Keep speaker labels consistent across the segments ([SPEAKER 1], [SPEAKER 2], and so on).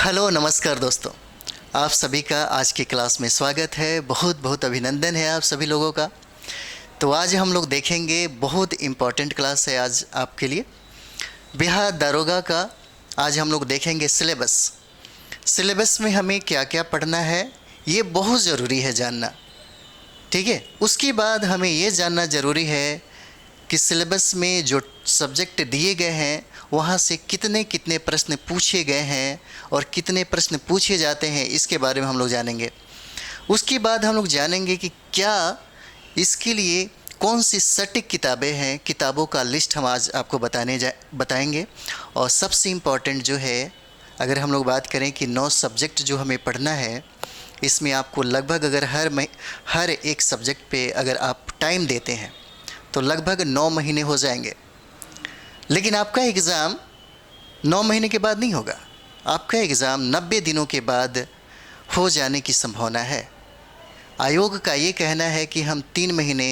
[SPEAKER 1] Hello नमस्कार दोस्तों, आप सभी का आज की क्लास में स्वागत है। बहुत बहुत अभिनंदन है आप सभी लोगों का। तो आज हम लोग देखेंगे, बहुत इम्पॉर्टेंट क्लास है आज आपके लिए, बिहार दारोगा का। आज हम लोग देखेंगे सिलेबस में हमें क्या क्या पढ़ना है, ये बहुत ज़रूरी है जानना। ठीक है, उसके बाद हमें ये जानना ज़रूरी है कि सिलेबस में जो सब्जेक्ट दिए गए हैं वहाँ से कितने कितने प्रश्न पूछे गए हैं और कितने प्रश्न पूछे जाते हैं, इसके बारे में हम लोग जानेंगे। उसके बाद हम लोग जानेंगे कि क्या इसके लिए कौन सी सटीक किताबें हैं। किताबों का लिस्ट हम आज आपको बताएंगे। और सबसे इम्पॉर्टेंट जो है, अगर हम लोग बात करें कि 9 सब्जेक्ट जो हमें पढ़ना है, इसमें आपको लगभग अगर हर एक सब्जेक्ट पे अगर आप टाइम देते हैं तो लगभग 9 महीने हो जाएंगे। लेकिन आपका एग्ज़ाम 9 महीने के बाद नहीं होगा, आपका एग्ज़ाम 90 दिनों के बाद हो जाने की संभावना है। आयोग का ये कहना है कि हम 3 महीने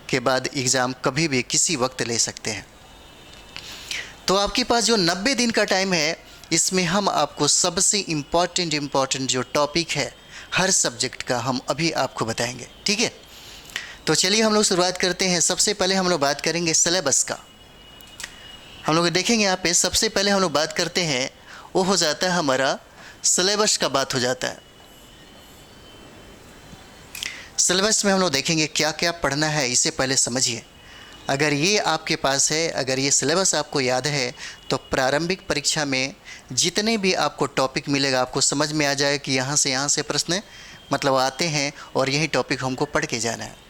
[SPEAKER 1] के बाद एग्ज़ाम कभी भी किसी वक्त ले सकते हैं। तो आपके पास जो 90 दिन का टाइम है, इसमें हम आपको सबसे इम्पॉर्टेंट जो टॉपिक है हर सब्जेक्ट का, हम अभी आपको बताएंगे। ठीक है, तो चलिए हम लोग शुरुआत करते हैं। सबसे पहले हम लोग बात करेंगे सिलेबस का। हम लोग देखेंगे यहाँ पे सबसे पहले हम लोग बात करते हैं, वो हो जाता है हमारा सिलेबस का बात हो जाता है। सिलेबस में हम लोग देखेंगे क्या क्या पढ़ना है, इसे पहले समझिए। अगर ये आपके पास है, अगर ये सिलेबस आपको याद है, तो प्रारंभिक परीक्षा में जितने भी आपको टॉपिक मिलेगा, आपको समझ में आ जाए कि यहाँ से प्रश्न मतलब आते हैं और यही टॉपिक हमको पढ़ के जाना है।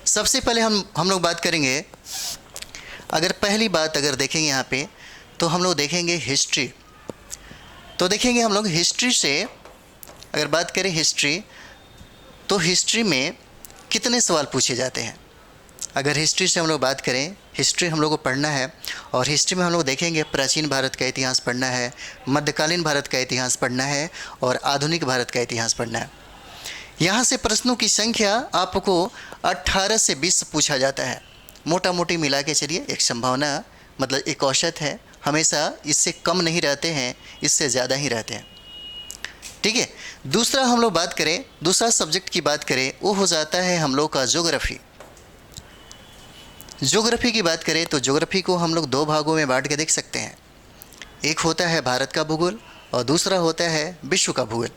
[SPEAKER 1] सबसे पहले हम लोग बात करेंगे, अगर पहली बात अगर देखेंगे यहाँ पे, तो हम लोग देखेंगे हिस्ट्री। तो देखेंगे हम लोग हिस्ट्री से, अगर बात करें हिस्ट्री, तो हिस्ट्री में कितने सवाल पूछे जाते हैं। अगर हिस्ट्री से हम लोग बात करें, हिस्ट्री हम लोग को पढ़ना है और हिस्ट्री में हम लोग देखेंगे प्राचीन भारत का इतिहास पढ़ना है, मध्यकालीन भारत का इतिहास पढ़ना है और आधुनिक भारत का इतिहास पढ़ना है। यहाँ से प्रश्नों की संख्या आपको 18 से 20 पूछा जाता है। मोटा मोटी मिला के चलिए, एक संभावना मतलब एक औसत है, हमेशा इससे कम नहीं रहते हैं, इससे ज़्यादा ही रहते हैं। ठीक है, दूसरा हम लोग बात करें, दूसरा सब्जेक्ट की बात करें, वो हो जाता है हम लोग का ज्योग्राफी। ज्योग्राफी की बात करें तो ज्योग्राफी को हम लोग 2 भागों में बांट के देख सकते हैं। एक होता है भारत का भूगोल और दूसरा होता है विश्व का भूगोल।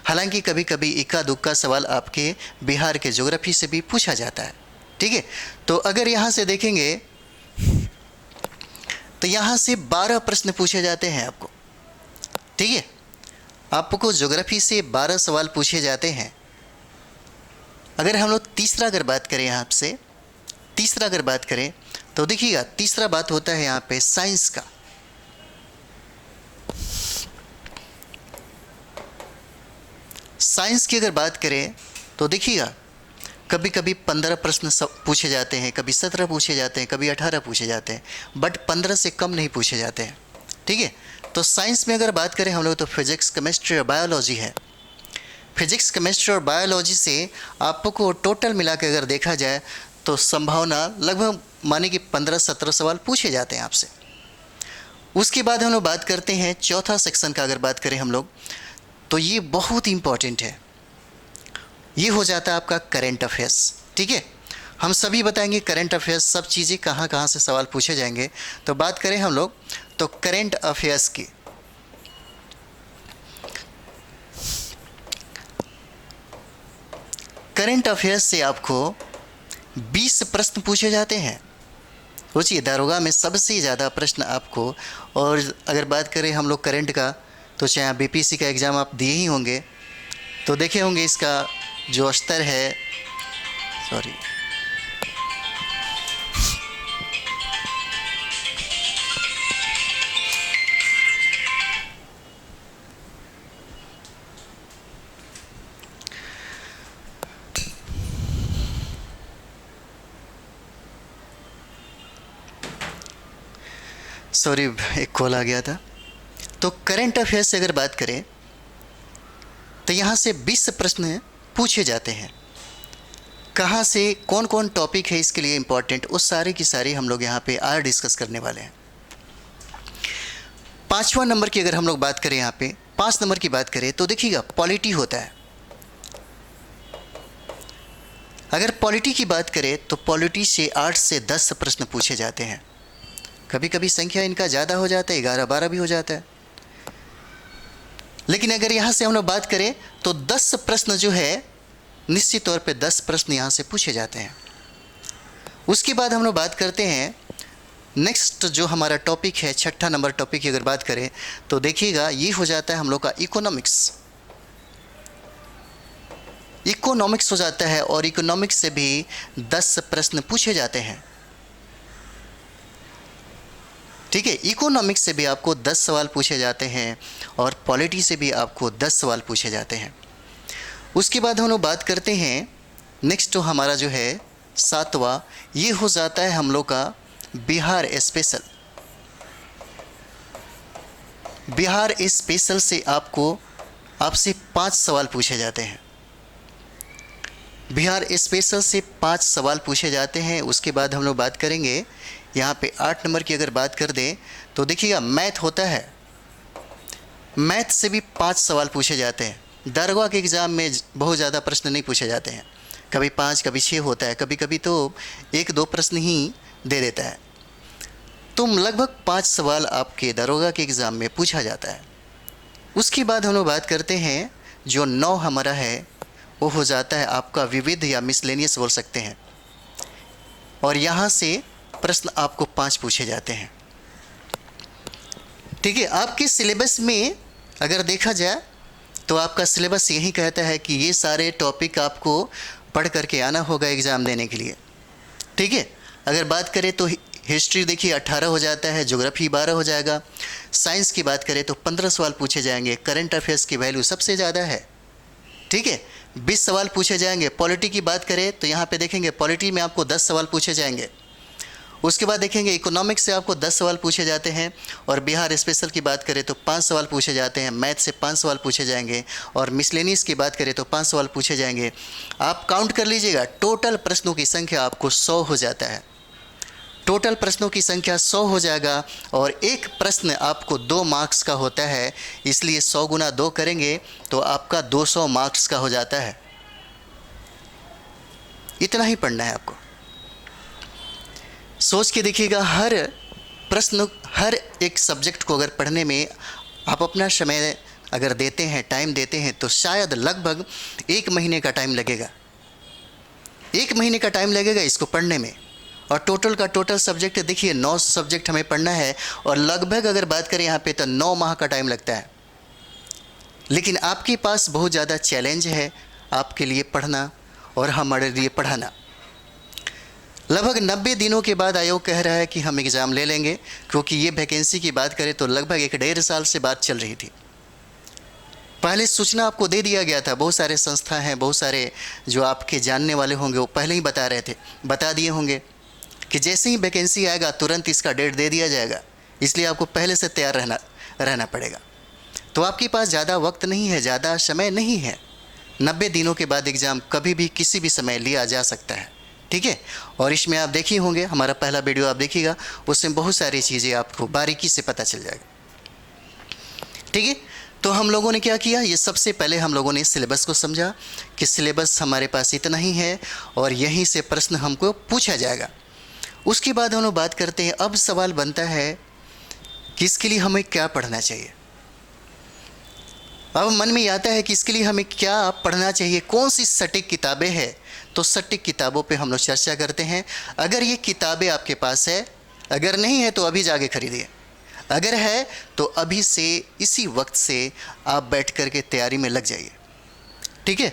[SPEAKER 1] हालांकि कभी कभी इक्का दुक्का सवाल आपके बिहार के ज्योग्राफी से भी पूछा जाता है। ठीक है, तो अगर यहाँ से देखेंगे तो यहाँ से 12 प्रश्न पूछे जाते हैं आपको। ठीक है, आपको ज्योग्राफी से 12 सवाल पूछे जाते हैं। अगर हम लोग तीसरा अगर बात करें, यहाँ से तीसरा अगर बात करें तो देखिएगा, तीसरा बात होता है यहाँ पे साइंस का। साइंस की अगर बात करें तो देखिएगा, कभी कभी 15 प्रश्न पूछे जाते हैं, कभी 17 पूछे जाते हैं, कभी 18 पूछे जाते हैं, बट 15 से कम नहीं पूछे जाते हैं। ठीक है, तो साइंस में अगर बात करें हम लोग, तो फिजिक्स, केमिस्ट्री और बायोलॉजी है। फिजिक्स, केमिस्ट्री और बायोलॉजी से आपको टोटल मिला के अगर देखा जाए तो संभावना लगभग माने कि 15-17 सवाल पूछे जाते हैं आपसे। उसके बाद हम लोग बात करते हैं चौथा सेक्शन का। अगर बात करें हम लोग, तो ये बहुत इम्पॉर्टेंट है, ये हो जाता है आपका करंट अफेयर्स। ठीक है, हम सभी बताएंगे करंट अफेयर्स, सब चीज़ें कहाँ कहाँ से सवाल पूछे जाएंगे। तो बात करें हम लोग तो करंट अफेयर्स की, करंट अफेयर्स से आपको 20 प्रश्न पूछे जाते हैं। सोचिए, दारोगा में सबसे ज़्यादा प्रश्न आपको। और अगर बात करें हम लोग करंट का, तो चाहे आप बीपीएससी का एग्ज़ाम आप दिए ही होंगे, तो देखे होंगे इसका जो स्तर है, सॉरी, एक कॉल आ गया था। तो करंट अफेयर्स से अगर बात करें तो यहाँ से 20 प्रश्न पूछे जाते हैं। कहाँ से कौन कौन टॉपिक है इसके लिए इम्पॉर्टेंट, उस सारे की सारी हम लोग यहाँ पे आज डिस्कस करने वाले हैं। 5वां नंबर की अगर हम लोग बात करें, यहाँ पे 5 नंबर की बात करें तो देखिएगा पॉलिटी होता है। अगर पॉलिटी की बात करें तो पॉलिटी से 8 से 10 प्रश्न पूछे जाते हैं। कभी कभी संख्या इनका ज़्यादा हो जाता है, 11-12 भी हो जाता है। लेकिन अगर यहाँ से हम लोग बात करें तो 10 प्रश्न जो है, निश्चित तौर पे 10 प्रश्न यहाँ से पूछे जाते हैं। उसके बाद हम लोग बात करते हैं नेक्स्ट जो हमारा टॉपिक है, 6ठा नंबर टॉपिक की अगर बात करें तो देखिएगा ये हो जाता है हम लोग का इकोनॉमिक्स। इकोनॉमिक्स हो जाता है और इकोनॉमिक्स से भी 10 प्रश्न पूछे जाते हैं। ठीक है, इकोनॉमिक्स से भी आपको 10 सवाल पूछे जाते हैं और पॉलिटी से भी आपको 10 सवाल पूछे जाते हैं। उसके बाद हम लोग बात करते हैं नेक्स्ट, तो हमारा जो है 7वां, ये हो जाता है हम लोग का बिहार स्पेशल। बिहार स्पेशल से आपसे 5 सवाल पूछे जाते हैं। बिहार स्पेशल से 5 सवाल पूछे जाते हैं। उसके बाद हम लोग बात करेंगे यहाँ पे 8 नंबर की अगर बात कर दें तो देखिएगा मैथ होता है। मैथ से भी 5 सवाल पूछे जाते हैं। दरगाह के एग्ज़ाम में बहुत ज़्यादा प्रश्न नहीं पूछे जाते हैं, कभी 5 कभी 6 होता है, कभी कभी तो 1-2 प्रश्न ही दे देता है। तो लगभग 5 सवाल आपके दरोगा के एग्ज़ाम में पूछा जाता है। उसके बाद हम लोग बात करते हैं जो 9 हमारा है, वो हो जाता है आपका विविध या मिसलेनियस बोल सकते हैं, और यहाँ से प्रश्न आपको 5 पूछे जाते हैं। ठीक है, आपके सिलेबस में अगर देखा जाए तो आपका सिलेबस यही कहता है कि ये सारे टॉपिक आपको पढ़ करके आना होगा एग्ज़ाम देने के लिए। ठीक है, अगर बात करें तो हिस्ट्री देखिए 18 हो जाता है, ज्योग्राफी 12 हो जाएगा। साइंस की बात करें तो 15 सवाल पूछे जाएंगे। करंट अफेयर्स की वैल्यू सबसे ज़्यादा है। ठीक है, 20 सवाल पूछे जाएंगे। पॉलिटी की बात करें तो यहाँ पे देखेंगे पॉलिटी में आपको 10 सवाल पूछे जाएंगे। उसके बाद देखेंगे इकोनॉमिक्स से आपको 10 सवाल पूछे जाते हैं, और बिहार स्पेशल की बात करें तो 5 सवाल पूछे जाते हैं। मैथ से 5 सवाल पूछे जाएंगे, और मिसलेनियस की बात करें तो 5 सवाल पूछे जाएंगे। आप काउंट कर लीजिएगा, टोटल प्रश्नों की संख्या आपको 100 हो जाता है। टोटल प्रश्नों की संख्या 100 हो जाएगा, और एक प्रश्न आपको 2 मार्क्स का होता है, इसलिए 100 गुना 2 करेंगे तो आपका 200 मार्क्स का हो जाता है। इतना ही पढ़ना है आपको। सोच के देखिएगा, हर प्रश्न, हर एक सब्जेक्ट को अगर पढ़ने में आप अपना समय अगर देते हैं, टाइम देते हैं, तो शायद लगभग 1 महीने का टाइम लगेगा। 1 महीने का टाइम लगेगा इसको पढ़ने में। और टोटल का टोटल सब्जेक्ट देखिए 9 सब्जेक्ट हमें पढ़ना है, और लगभग अगर बात करें यहाँ पे तो 9 माह का टाइम लगता है। लेकिन आपके पास बहुत ज़्यादा चैलेंज है आपके लिए पढ़ना और हमारे लिए पढ़ाना। लगभग 90 दिनों के बाद आयोग कह रहा है कि हम एग्ज़ाम ले लेंगे, क्योंकि ये वैकेंसी की बात करें तो लगभग 1-1.5 साल से बात चल रही थी। पहले सूचना आपको दे दिया गया था, बहुत सारे संस्था हैं, बहुत सारे जो आपके जानने वाले होंगे वो पहले ही बता रहे थे, बता दिए होंगे कि जैसे ही वैकेंसी आएगा तुरंत इसका डेट दे दिया जाएगा, इसलिए आपको पहले से तैयार रहना पड़ेगा। तो आपके पास ज़्यादा वक्त नहीं है, ज़्यादा समय नहीं है। 90 दिनों के बाद एग्ज़ाम कभी भी किसी भी समय लिया जा सकता है। ठीक है, और इसमें आप देखिए होंगे, हमारा पहला वीडियो आप देखिएगा, उसमें बहुत सारी चीज़ें आपको बारीकी से पता चल जाएगा। ठीक है, तो हम लोगों ने क्या किया, ये सबसे पहले हम लोगों ने सिलेबस को समझा कि सिलेबस हमारे पास इतना ही है और यहीं से प्रश्न हमको पूछा जाएगा। उसके बाद हम लोग बात करते हैं, अब सवाल बनता है कि इसके लिए हमें क्या पढ़ना चाहिए। अब मन में आता है कि इसके लिए हमें क्या पढ़ना चाहिए, कौन सी सटीक किताबें हैं। तो सटीक किताबों पे हम लोग चर्चा करते हैं। अगर ये किताबें आपके पास है, अगर नहीं है तो अभी जाके खरीदिए, अगर है तो अभी से इसी वक्त से आप बैठ कर के तैयारी में लग जाइए। ठीक है,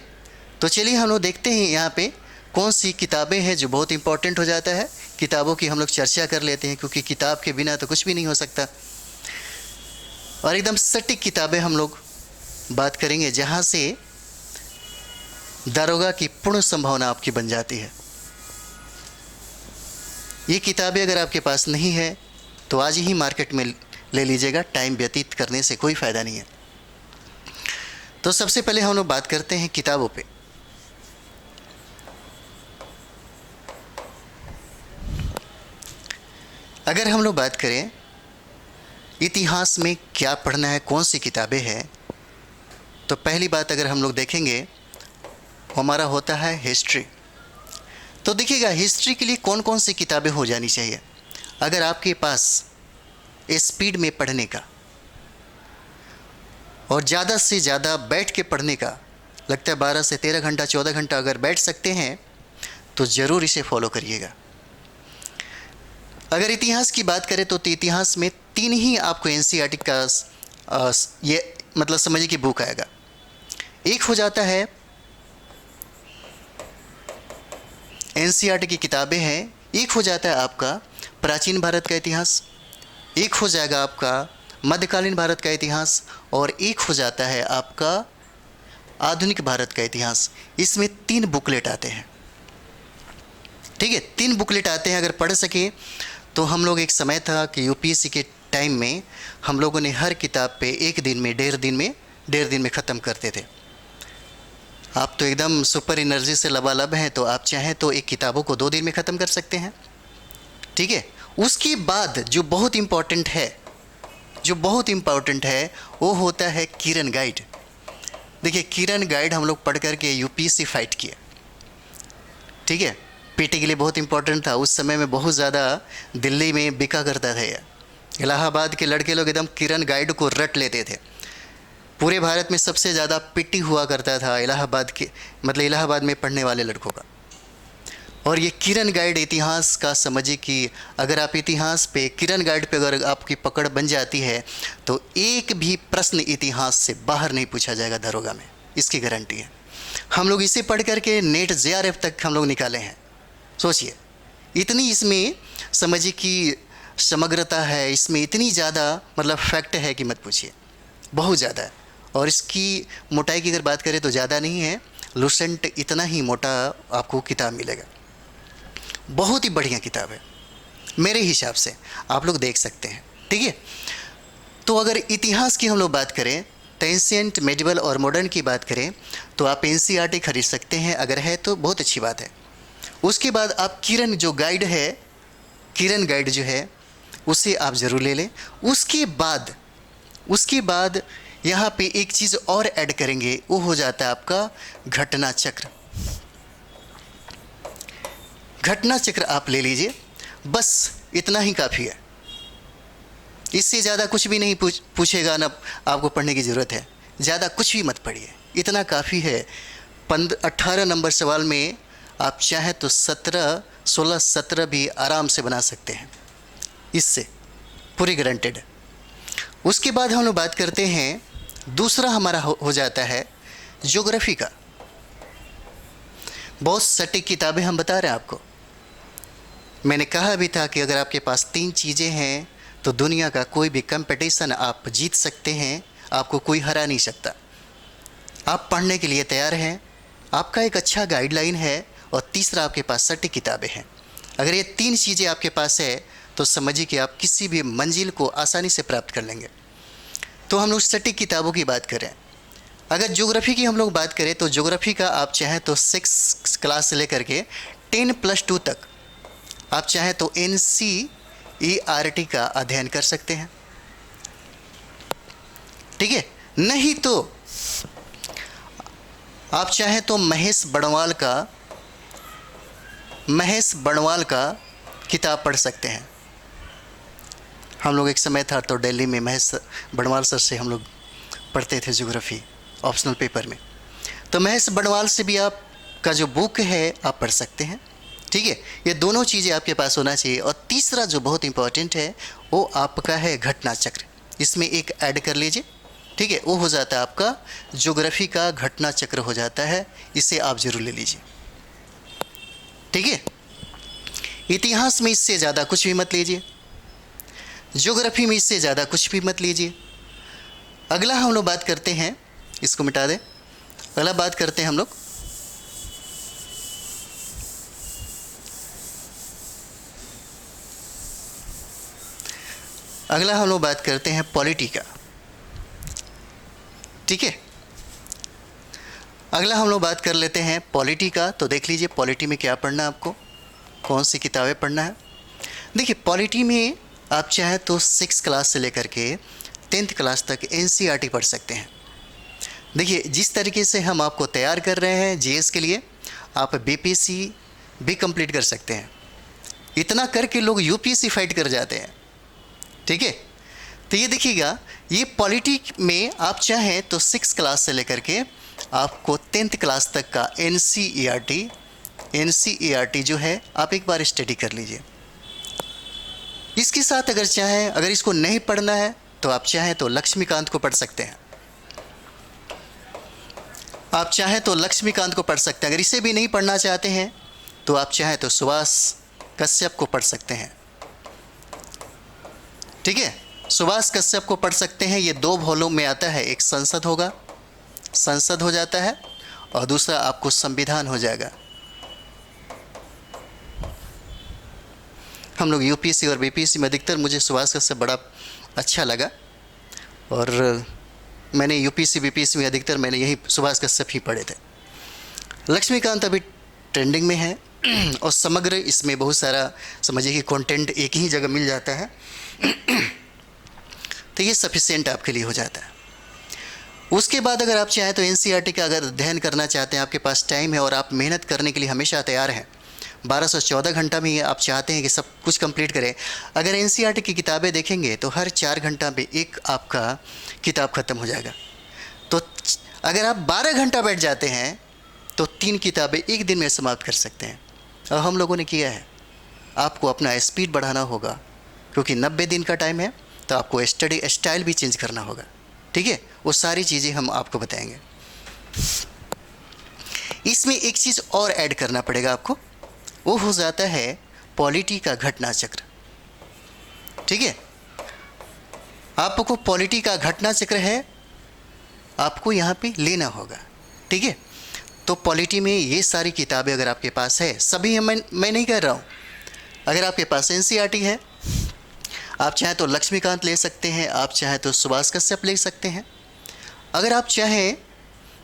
[SPEAKER 1] तो चलिए हम लोग देखते हैं यहाँ पे कौन सी किताबें हैं जो बहुत इंपॉर्टेंट हो जाता है। किताबों की हम लोग चर्चा कर लेते हैं, क्योंकि किताब के बिना तो कुछ भी नहीं हो सकता। और एकदम सटीक किताबें हम लोग बात करेंगे, जहाँ से दारोगा की पूर्ण संभावना आपकी बन जाती है। ये किताबें अगर आपके पास नहीं है तो आज ही मार्केट में ले लीजिएगा, टाइम व्यतीत करने से कोई फ़ायदा नहीं है। तो सबसे पहले हम लोग बात करते हैं किताबों पे। अगर हम लोग बात करें इतिहास में क्या पढ़ना है, कौन सी किताबें हैं, तो पहली बात अगर हम लोग देखेंगे हमारा होता है हिस्ट्री। तो देखिएगा हिस्ट्री के लिए कौन कौन सी किताबें हो जानी चाहिए। अगर आपके पास स्पीड में पढ़ने का और ज़्यादा से ज़्यादा बैठ के पढ़ने का लगता है 12 से 13 घंटा 14 घंटा अगर बैठ सकते हैं तो ज़रूर इसे फॉलो करिएगा। अगर इतिहास की बात करें तो इतिहास में 3 ही आपको एनसीईआरटी का ये मतलब समझिए कि बुक आएगा। एक हो जाता है एनसीईआरटी की किताबें हैं, एक हो जाता है आपका प्राचीन भारत का इतिहास, एक हो जाएगा आपका मध्यकालीन भारत का इतिहास और एक हो जाता है आपका आधुनिक भारत का इतिहास। इसमें 3 बुकलेट आते हैं, ठीक है, 3 बुकलेट आते हैं। अगर पढ़ सके तो हम लोग एक समय था कि यूपीएससी के टाइम में हम लोगों ने हर किताब पे 1 दिन में 1.5 दिन में ख़त्म करते थे। आप तो एकदम सुपर एनर्जी से लबालब हैं, तो आप चाहें तो एक किताबों को 2 दिन में ख़त्म कर सकते हैं, ठीक है। उसके बाद जो बहुत इम्पॉर्टेंट है वो होता है किरण गाइड। देखिए किरण गाइड हम लोग पढ़ करके यूपीएससी फाइट किया, ठीक है। पीटी के लिए बहुत इंपॉर्टेंट था। उस समय में बहुत ज़्यादा दिल्ली में बिका करता था यह। इलाहाबाद के लड़के लोग एकदम किरण गाइड को रट लेते थे। पूरे भारत में सबसे ज़्यादा पीटी हुआ करता था इलाहाबाद के मतलब इलाहाबाद में पढ़ने वाले लड़कों का। और ये किरण गाइड इतिहास का समझिए कि अगर आप इतिहास पे किरण गाइड पे अगर आपकी पकड़ बन जाती है तो एक भी प्रश्न इतिहास से बाहर नहीं पूछा जाएगा दरोगा में, इसकी गारंटी है। हम लोग इसे पढ़ करके नेट जेआरएफ तक हम लोग निकाले हैं। सोचिए इतनी इसमें समझिए कि समग्रता है, इसमें इतनी ज़्यादा मतलब फैक्ट है कि मत पूछिए, बहुत ज़्यादा है। और इसकी मोटाई की अगर बात करें तो ज़्यादा नहीं है, लुसेंट इतना ही मोटा आपको किताब मिलेगा। बहुत ही बढ़िया किताब है मेरे हिसाब से, आप लोग देख सकते हैं, ठीक है। तो अगर इतिहास की हम लोग बात करें तो एंशिएंट, मेडिवल और मॉडर्न की बात करें तो आप एनसीईआरटी खरीद सकते हैं, अगर है तो बहुत अच्छी बात है। उसके बाद आप किरण गाइड जो है उसे आप ज़रूर ले लें। उसके बाद यहाँ पे एक चीज़ और ऐड करेंगे, वो हो जाता है आपका घटना चक्र। घटना चक्र आप ले लीजिए, बस इतना ही काफ़ी है। इससे ज़्यादा कुछ भी नहीं पूछेगा ना, आपको पढ़ने की ज़रूरत है, ज़्यादा कुछ भी मत पढ़िए, इतना काफ़ी है। 18 नंबर सवाल में आप चाहें तो 16-17 भी आराम से बना सकते हैं, इससे पूरी गारंटेड है। उसके बाद हम लोग बात करते हैं, दूसरा हमारा हो जाता है ज्योग्राफी का। बहुत सटीक किताबें हम बता रहे हैं आपको। मैंने कहा भी था कि अगर आपके पास 3 चीज़ें हैं तो दुनिया का कोई भी कंपटीशन आप जीत सकते हैं, आपको कोई हरा नहीं सकता। आप पढ़ने के लिए तैयार हैं, आपका एक अच्छा गाइडलाइन है, और तीसरा आपके पास सटीक किताबें हैं। अगर ये 3 चीज़ें आपके पास है तो समझिए कि आप किसी भी मंजिल को आसानी से प्राप्त कर लेंगे। तो हम लोग सटीक किताबों की बात करें। अगर ज्योग्राफी की हम लोग बात करें तो ज्योग्राफी का आप चाहें तो 6 क्लास से लेकर के 10+2 तक आप चाहें तो एनसीईआरटी का अध्ययन कर सकते हैं, ठीक है। नहीं तो आप चाहें तो महेश बड़वाल का किताब पढ़ सकते हैं। हम लोग एक समय था तो दिल्ली में महेश बड़वाल सर से हम लोग पढ़ते थे ज्योग्राफी ऑप्शनल पेपर में। तो महेश बड़वाल से भी आप का जो बुक है आप पढ़ सकते हैं, ठीक है। ये दोनों चीज़ें आपके पास होना चाहिए। और तीसरा जो बहुत इंपॉर्टेंट है वो आपका है घटना चक्र। इसमें एक ऐड कर लीजिए, ठीक है, वो हो जाता है आपका ज्योग्राफी का घटना चक्र हो जाता है, इसे आप ज़रूर ले लीजिए, ठीक है। इतिहास में इससे ज़्यादा कुछ भी मत लीजिए, ज्योग्राफी में इससे ज़्यादा कुछ भी मत लीजिए। अगला हम लोग बात करते हैं, इसको मिटा दें, अगला बात करते हैं हम लोग बात करते हैं पॉलिटी का, ठीक है। अगला हम लोग बात कर लेते हैं पॉलिटी का। तो देख लीजिए पॉलिटी में क्या पढ़ना है आपको, कौन सी किताबें पढ़ना है। देखिए पॉलिटी में आप चाहे तो 6 क्लास से लेकर के 10th क्लास तक NCERT पढ़ सकते हैं। देखिए जिस तरीके से हम आपको तैयार कर रहे हैं जीएस के लिए, आप BPSC भी कंप्लीट कर सकते हैं। इतना करके लोग UPSC फाइट कर जाते हैं, ठीक है। तो ये देखिएगा, ये पॉलिटी में आप चाहें तो 6 क्लास से लेकर के आपको 10th क्लास तक का NCERT जो है आप एक बार स्टडी कर लीजिए। इसके साथ अगर चाहें, अगर इसको नहीं पढ़ना है तो आप चाहें तो लक्ष्मीकांत को पढ़ सकते हैं। आप चाहें तो लक्ष्मीकांत को पढ़ सकते हैं। अगर इसे भी नहीं पढ़ना चाहते हैं तो आप चाहें तो सुभाष कश्यप को पढ़ सकते हैं, ठीक है। सुभाष कश्यप को पढ़ सकते हैं। ये 2 वॉल्यूम में आता है, एक संसद होगा, संसद हो जाता है, और दूसरा आपको संविधान हो जाएगा। हम लोग UPSC और BPSC में अधिकतर मुझे सुभाष कश्यप बड़ा अच्छा लगा, और मैंने UPSC BPSC में अधिकतर मैंने यही सुभाष कश्यप ही पढ़े थे। लक्ष्मीकांत अभी ट्रेंडिंग में है, और समग्र इसमें बहुत सारा समझिए कि कंटेंट एक ही जगह मिल जाता है, तो ये सफिशिएंट आपके लिए हो जाता है। उसके बाद अगर आप चाहें तो NCERT का अगर अध्ययन करना चाहते हैं, आपके पास टाइम है और आप मेहनत करने के लिए हमेशा तैयार हैं, 1214 घंटा में आप चाहते हैं कि सब कुछ कंप्लीट करें। अगर NCERT की किताबें देखेंगे तो हर 4 घंटा में एक आपका किताब ख़त्म हो जाएगा। तो अगर आप 12 घंटा बैठ जाते हैं तो 3 किताबें एक दिन में समाप्त कर सकते हैं। और हम लोगों ने किया है। आपको अपना स्पीड बढ़ाना होगा, क्योंकि 90 दिन का टाइम है, तो आपको स्टडी स्टाइल भी चेंज करना होगा, ठीक है। वो सारी चीज़ें हम आपको बताएंगे। इसमें एक चीज़ और ऐड करना पड़ेगा आपको, वो हो जाता है पॉलिटी का घटना चक्र, ठीक है। आपको पॉलिटी का घटना चक्र है, आपको यहाँ पे लेना होगा, ठीक है। तो पॉलिटी में ये सारी किताबें अगर आपके पास है, सभी मैं नहीं कह रहा हूँ, अगर आपके पास NCERT है, आप चाहें तो लक्ष्मीकांत ले सकते हैं, आप चाहें तो सुभाष कश्यप ले सकते हैं। अगर आप चाहें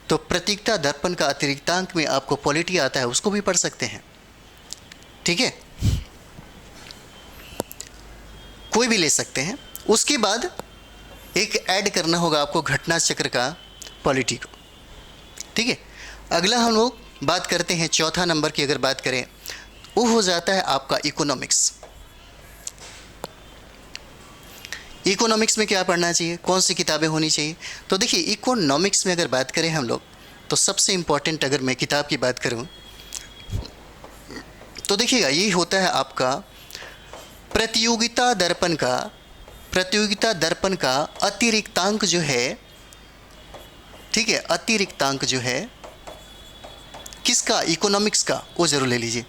[SPEAKER 1] तो प्रतीकता दर्पण का अतिरिक्तांक में आपको पॉलिटी आता है, उसको भी पढ़ सकते हैं, ठीक है। कोई भी ले सकते हैं। उसके बाद एक ऐड करना होगा आपको घटना चक्र का पॉलिटी को, ठीक है। अगला हम लोग बात करते हैं, चौथा नंबर की अगर बात करें, वो हो जाता है आपका इकोनॉमिक्स। इकोनॉमिक्स में क्या पढ़ना चाहिए, कौन सी किताबें होनी चाहिए? तो देखिए, इकोनॉमिक्स में अगर बात करें हम लोग, तो सबसे इम्पॉर्टेंट अगर मैं किताब की बात करूं तो देखिएगा, ये होता है आपका प्रतियोगिता दर्पण का अतिरिक्तांक जो है, ठीक है, अतिरिक्तांक जो है किसका, इकोनॉमिक्स का, वो जरूर ले लीजिए।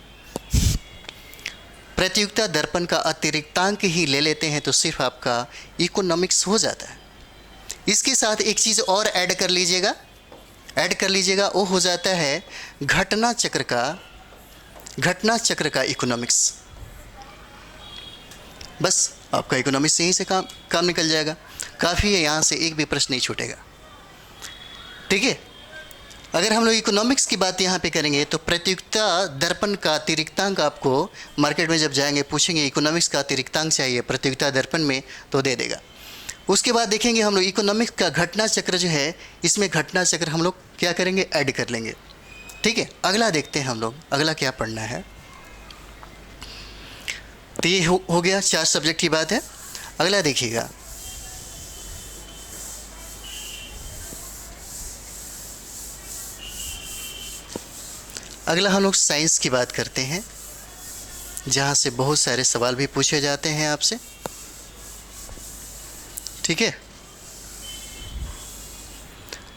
[SPEAKER 1] प्रतियोगिता दर्पण का अतिरिक्तांक ही ले लेते हैं तो सिर्फ आपका इकोनॉमिक्स हो जाता है। इसके साथ एक चीज़ और ऐड कर लीजिएगा, वो हो जाता है घटना चक्र का इकोनॉमिक्स। बस आपका इकोनॉमिक्स यहीं से काम निकल जाएगा, काफ़ी है, यहाँ से एक भी प्रश्न नहीं छूटेगा, ठीक है। अगर हम लोग इकोनॉमिक्स की बात यहाँ पे करेंगे तो प्रतियोगिता दर्पण का अतिरिक्तांक आपको मार्केट में जब जाएंगे पूछेंगे इकोनॉमिक्स का अतिरिक्तांक चाहिए प्रतियोगिता दर्पण में, तो दे देगा। उसके बाद देखेंगे हम लोग इकोनॉमिक्स का घटना चक्र जो है, इसमें घटना चक्र हम लोग क्या करेंगे, ऐड कर लेंगे, ठीक है। अगला देखते हैं हम लोग, अगला क्या पढ़ना है। तो ये हो गया 4 सब्जेक्ट की बात है। अगला देखिएगा, अगला हम लोग साइंस की बात करते हैं, जहाँ से बहुत सारे सवाल भी पूछे जाते हैं आपसे, ठीक है।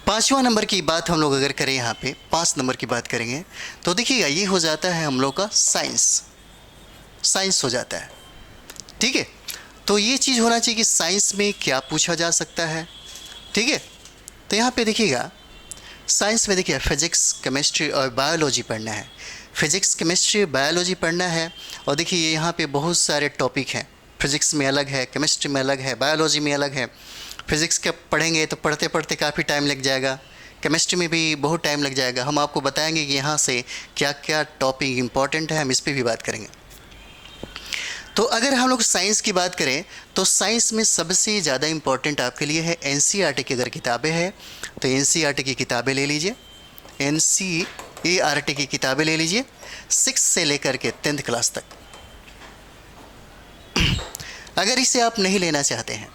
[SPEAKER 1] 5वां नंबर की बात हम लोग अगर करें, यहाँ पे 5 नंबर की बात करेंगे तो देखिएगा, ये हो जाता है हम लोग का साइंस हो जाता है, ठीक है। तो ये चीज़ होना चाहिए कि साइंस में क्या पूछा जा सकता है, ठीक है। तो यहाँ पे देखिएगा, साइंस में देखिए फिजिक्स, केमिस्ट्री और बायोलॉजी पढ़ना है, फिजिक्स, केमिस्ट्री, बायोलॉजी पढ़ना है। और देखिए यहाँ पे बहुत सारे टॉपिक हैं, फिजिक्स में अलग है, केमिस्ट्री में अलग है, बायोलॉजी में अलग है। फिजिक्स का पढ़ेंगे तो पढ़ते पढ़ते काफ़ी टाइम लग जाएगा, केमिस्ट्री में भी बहुत टाइम लग जाएगा। हम आपको बताएंगे कि यहाँ से क्या क्या टॉपिक इम्पॉर्टेंट है, हम इस पर भी बात करेंगे। तो अगर हम लोग साइंस की बात करें तो साइंस में सबसे ज़्यादा इम्पोर्टेंट आपके लिए है एनसीईआरटी की अगर किताबें हैं तो एनसीईआरटी की किताबें ले लीजिए। एनसीईआरटी की किताबें ले लीजिए 6 से लेकर के 10th क्लास तक। अगर इसे आप नहीं लेना चाहते हैं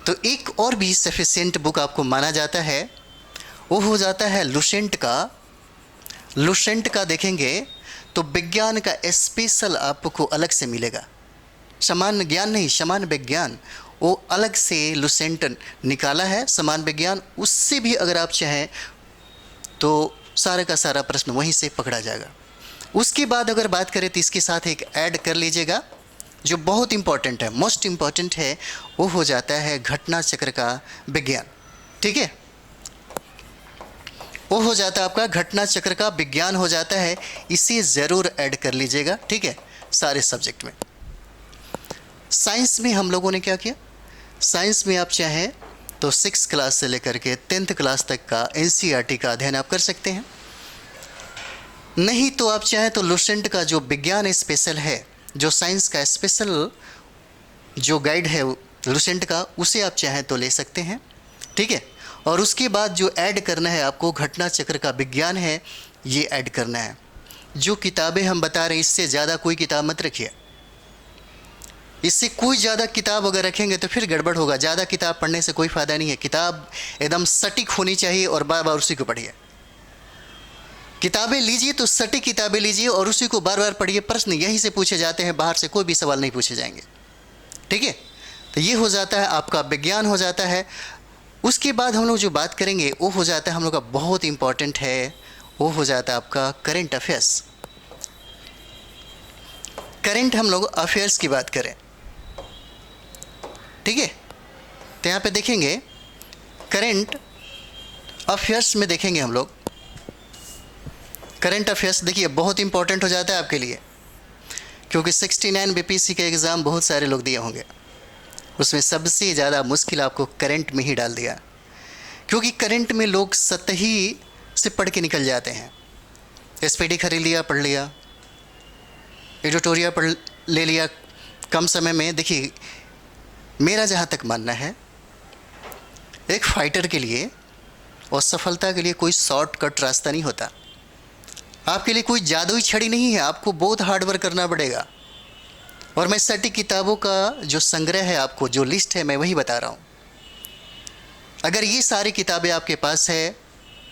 [SPEAKER 1] तो एक और भी सफिशिएंट बुक आपको माना जाता है, वो हो जाता है लुसेंट का। लुसेंट का देखेंगे तो विज्ञान का स्पेशल आपको अलग से मिलेगा, समान ज्ञान नहीं, समान विज्ञान, वो अलग से लुसेंट निकाला है समान विज्ञान। उससे भी अगर आप चाहें तो सारे का सारा प्रश्न वहीं से पकड़ा जाएगा। उसके बाद अगर बात करें तो इसके साथ एक ऐड कर लीजिएगा जो बहुत इंपॉर्टेंट है, मोस्ट इंपॉर्टेंट है, वो हो जाता है घटना चक्र का विज्ञान। ठीक है, वो हो जाता है आपका घटना चक्र का विज्ञान हो जाता है, इसे ज़रूर ऐड कर लीजिएगा। ठीक है, सारे सब्जेक्ट में। साइंस में हम लोगों ने क्या किया, साइंस में आप चाहें तो 6 क्लास से लेकर के 10th क्लास तक का एनसीईआरटी का अध्ययन आप कर सकते हैं। नहीं तो आप चाहें तो लुसेंट का जो विज्ञान स्पेशल है, जो साइंस का स्पेशल जो गाइड है लुसेंट का, उसे आप चाहें तो ले सकते हैं। ठीक है, और उसके बाद जो ऐड करना है आपको घटना चक्र का विज्ञान है, ये ऐड करना है। जो किताबें हम बता रहे हैं इससे ज़्यादा कोई किताब मत रखिए। इससे कोई ज़्यादा किताब अगर रखेंगे तो फिर गड़बड़ होगा। ज़्यादा किताब पढ़ने से कोई फ़ायदा नहीं है। किताब एकदम सटीक होनी चाहिए और बार बार उसी को पढ़िए। किताबें लीजिए तो सटीक किताबें लीजिए और उसी को बार बार पढ़िए। प्रश्न यहीं से पूछे जाते हैं, बाहर से कोई भी सवाल नहीं पूछे जाएंगे। ठीक है, तो ये हो जाता है आपका विज्ञान हो जाता है। उसके बाद हम लोग जो बात करेंगे वो हो जाता है हम लोग का बहुत इंपॉर्टेंट है, वो हो जाता है आपका करंट अफेयर्स। करंट हम लोग अफेयर्स की बात करें, ठीक है, तो यहाँ पे देखेंगे करंट अफेयर्स में देखेंगे हम लोग करंट अफेयर्स। देखिए बहुत इंपॉर्टेंट हो जाता है आपके लिए, क्योंकि 69 बीपीएससी के एग्ज़ाम बहुत सारे लोग दिए होंगे, उसमें सबसे ज़्यादा मुश्किल आपको करंट में ही डाल दिया, क्योंकि करंट में लोग सतही से पढ़ के निकल जाते हैं। एसपीडी खरीद लिया, पढ़ लिया, एडिटोरियल पढ़ ले लिया कम समय में। देखिए मेरा जहाँ तक मानना है, एक फाइटर के लिए और सफलता के लिए कोई शॉर्टकट रास्ता नहीं होता। आपके लिए कोई जादुई छड़ी नहीं है, आपको बहुत हार्डवर्क करना पड़ेगा। और मैं सटीक किताबों का जो संग्रह है, आपको जो लिस्ट है, मैं वही बता रहा हूँ। अगर ये सारी किताबें आपके पास है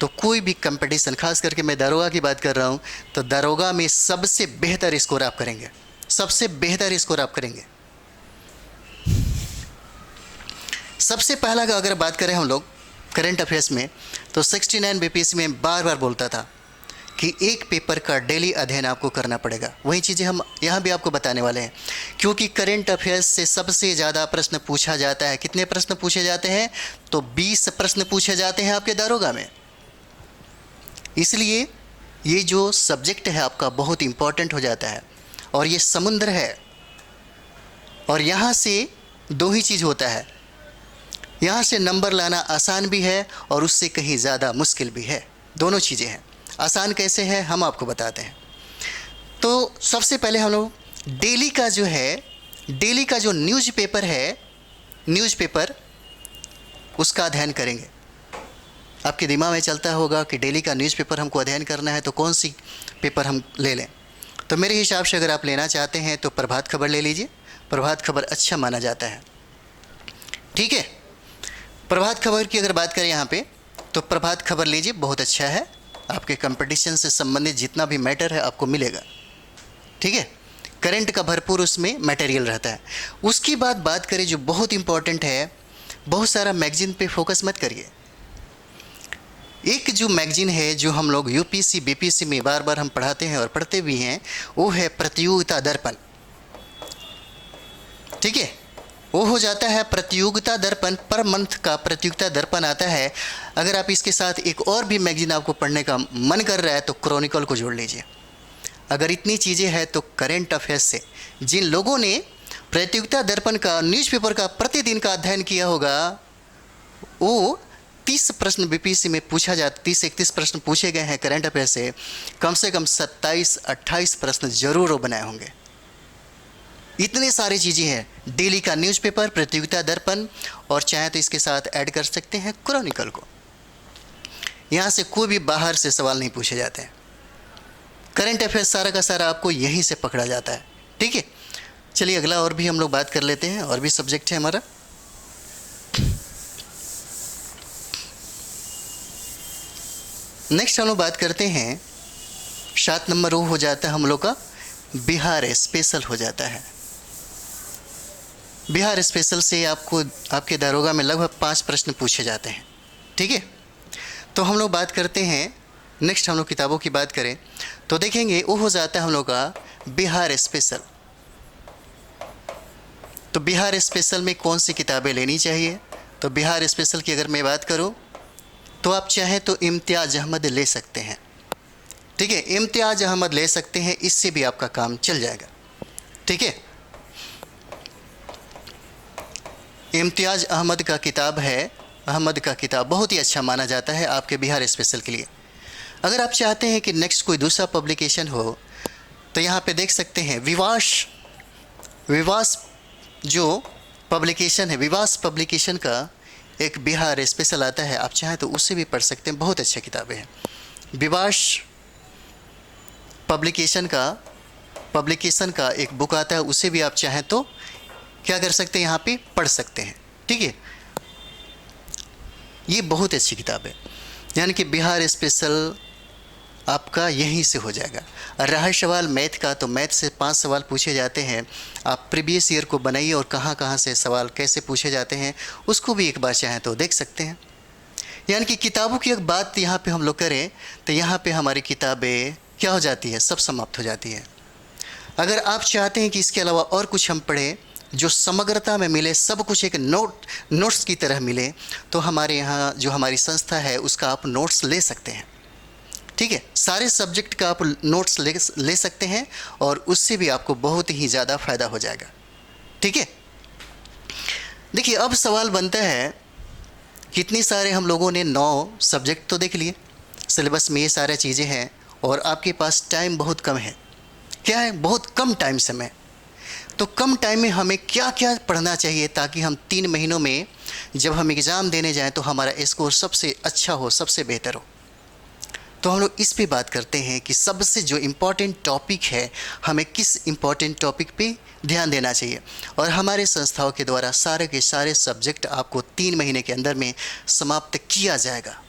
[SPEAKER 1] तो कोई भी कंपटीशन, खास करके मैं दारोगा की बात कर रहा हूँ, तो दारोगा में सबसे बेहतर स्कोर आप करेंगे, सबसे बेहतर स्कोर आप करेंगे। सबसे पहला का अगर बात करें हम लोग करंट अफेयर्स में, तो 69 बीपीएससी में बार बार बोलता था कि एक पेपर का डेली अध्ययन आपको करना पड़ेगा। वही चीज़ें हम यहाँ भी आपको बताने वाले हैं, क्योंकि करंट अफेयर्स से सबसे ज़्यादा प्रश्न पूछा जाता है। कितने प्रश्न पूछे जाते हैं? तो 20 प्रश्न पूछे जाते हैं आपके दारोगा में। इसलिए ये जो सब्जेक्ट है आपका बहुत इम्पॉर्टेंट हो जाता है, और ये समुद्र है। और यहाँ से दो ही चीज़ होता है, यहाँ से नंबर लाना आसान भी है और उससे कहीं ज़्यादा मुश्किल भी है। दोनों चीज़ें हैं। आसान कैसे है हम आपको बताते हैं। तो सबसे पहले हम लोग डेली का जो है, डेली का जो न्यूज़पेपर है, न्यूज़पेपर उसका अध्ययन करेंगे। आपके दिमाग में चलता होगा कि डेली का न्यूज़पेपर हमको अध्ययन करना है, तो कौन सी पेपर हम ले लें। तो मेरे हिसाब से अगर आप लेना चाहते हैं तो प्रभात खबर ले लीजिए। प्रभात खबर अच्छा माना जाता है। ठीक है, प्रभात खबर की अगर बात करें यहाँ पे, तो प्रभात खबर लीजिए, बहुत अच्छा है। आपके कंपटीशन से संबंधित जितना भी मैटर है आपको मिलेगा। ठीक है, करंट का भरपूर उसमें मटेरियल रहता है। उसकी बात करें जो बहुत इंपॉर्टेंट है, बहुत सारा मैगजीन पे फोकस मत करिए। एक जो मैगजीन है जो हम लोग यूपीएससी बीपीएससी में बार बार हम पढ़ाते हैं और पढ़ते भी हैं, वो है प्रतियोगिता दर्पण। ठीक है, वो हो जाता है प्रतियोगिता दर्पण, पर मंथ का प्रतियोगिता दर्पण आता है। अगर आप इसके साथ एक और भी मैगजीन आपको पढ़ने का मन कर रहा है तो क्रॉनिकल को जोड़ लीजिए। अगर इतनी चीज़ें हैं तो करंट अफेयर्स से जिन लोगों ने प्रतियोगिता दर्पण का न्यूज़पेपर का प्रतिदिन का अध्ययन किया होगा, वो 30 प्रश्न बीपीएससी में पूछा जाता, 30-31 प्रश्न पूछे गए हैं करंट अफेयर से कम 27-28 प्रश्न जरूर वो बनाए होंगे। इतने सारी चीज़ें हैं। डेली का न्यूज़पेपर, प्रतियोगिता दर्पण, और चाहे तो इसके साथ ऐड कर सकते हैं क्रॉनिकल को। यहाँ से कोई भी बाहर से सवाल नहीं पूछे जाते हैं। करंट अफेयर्स सारा का सारा आपको यहीं से पकड़ा जाता है। ठीक है, चलिए अगला और भी हम लोग बात कर लेते हैं, और भी सब्जेक्ट है हमारा। नेक्स्ट हम लोग बात करते हैं, 7 नंबर वो हो जाता है हम लोग का बिहार स्पेशल हो जाता है। बिहार स्पेशल से आपको आपके दारोगा में लगभग 5 प्रश्न पूछे जाते हैं। ठीक है, तो हम लोग बात करते हैं, नेक्स्ट हम लोग किताबों की बात करें तो देखेंगे वो हो जाता है हम लोग का बिहार स्पेशल। तो बिहार स्पेशल में कौन सी किताबें लेनी चाहिए? तो बिहार स्पेशल की अगर मैं बात करूं तो आप चाहें तो इम्तियाज़ अहमद ले सकते हैं। ठीक है, इम्तियाज़ अहमद ले सकते हैं, इससे भी आपका काम चल जाएगा। ठीक है, इम्तियाज़ अहमद का किताब है, अहमद का किताब बहुत ही अच्छा माना जाता है आपके बिहार स्पेशल के लिए। अगर आप चाहते हैं कि नेक्स्ट कोई दूसरा पब्लिकेशन हो तो यहाँ पे देख सकते हैं विवास जो पब्लिकेशन है, विवास पब्लिकेशन का एक बिहार स्पेशल आता है, आप चाहें तो उससे भी पढ़ सकते हैं, बहुत अच्छी किताबें हैं। विवास पब्लिकेशन का एक बुक आता है, उसे भी आप चाहें तो क्या कर सकते हैं, यहाँ पे पढ़ सकते हैं। ठीक है, ये बहुत अच्छी किताब है, यानी कि बिहार स्पेशल आपका यहीं से हो जाएगा। रहा सवाल मैथ का, तो मैथ से 5 सवाल पूछे जाते हैं, आप प्रीवियस ईयर को बनाइए और कहाँ कहाँ से सवाल कैसे पूछे जाते हैं उसको भी एक बार चाहें तो देख सकते हैं। यानी कि किताबों की एक बात यहाँ पे हम लोग करें तो यहाँ पे हमारी किताबें क्या हो जाती है, सब समाप्त हो जाती है। अगर आप चाहते हैं कि इसके अलावा और कुछ हम पढ़ें जो समग्रता में मिले, सब कुछ एक नोट्स की तरह मिले, तो हमारे यहाँ जो हमारी संस्था है उसका आप नोट्स ले सकते हैं। ठीक है, सारे सब्जेक्ट का आप नोट्स ले सकते हैं और उससे भी आपको बहुत ही ज़्यादा फ़ायदा हो जाएगा। ठीक है, देखिए अब सवाल बनता है, कितनी सारे हम लोगों ने 9 सब्जेक्ट तो देख लिए, सिलेबस में ये सारी चीज़ें हैं और आपके पास टाइम बहुत कम है। क्या है, बहुत कम टाइम समय। तो कम टाइम में हमें क्या क्या पढ़ना चाहिए ताकि हम 3 महीनों में जब हम एग्ज़ाम देने जाएं तो हमारा स्कोर सबसे अच्छा हो, सबसे बेहतर हो। तो हम लोग इस पे बात करते हैं कि सबसे जो इम्पोर्टेंट टॉपिक है, हमें किस इम्पोर्टेंट टॉपिक पे ध्यान देना चाहिए, और हमारे संस्थाओं के द्वारा सारे के सारे सब्जेक्ट आपको 3 महीने के अंदर में समाप्त किया जाएगा।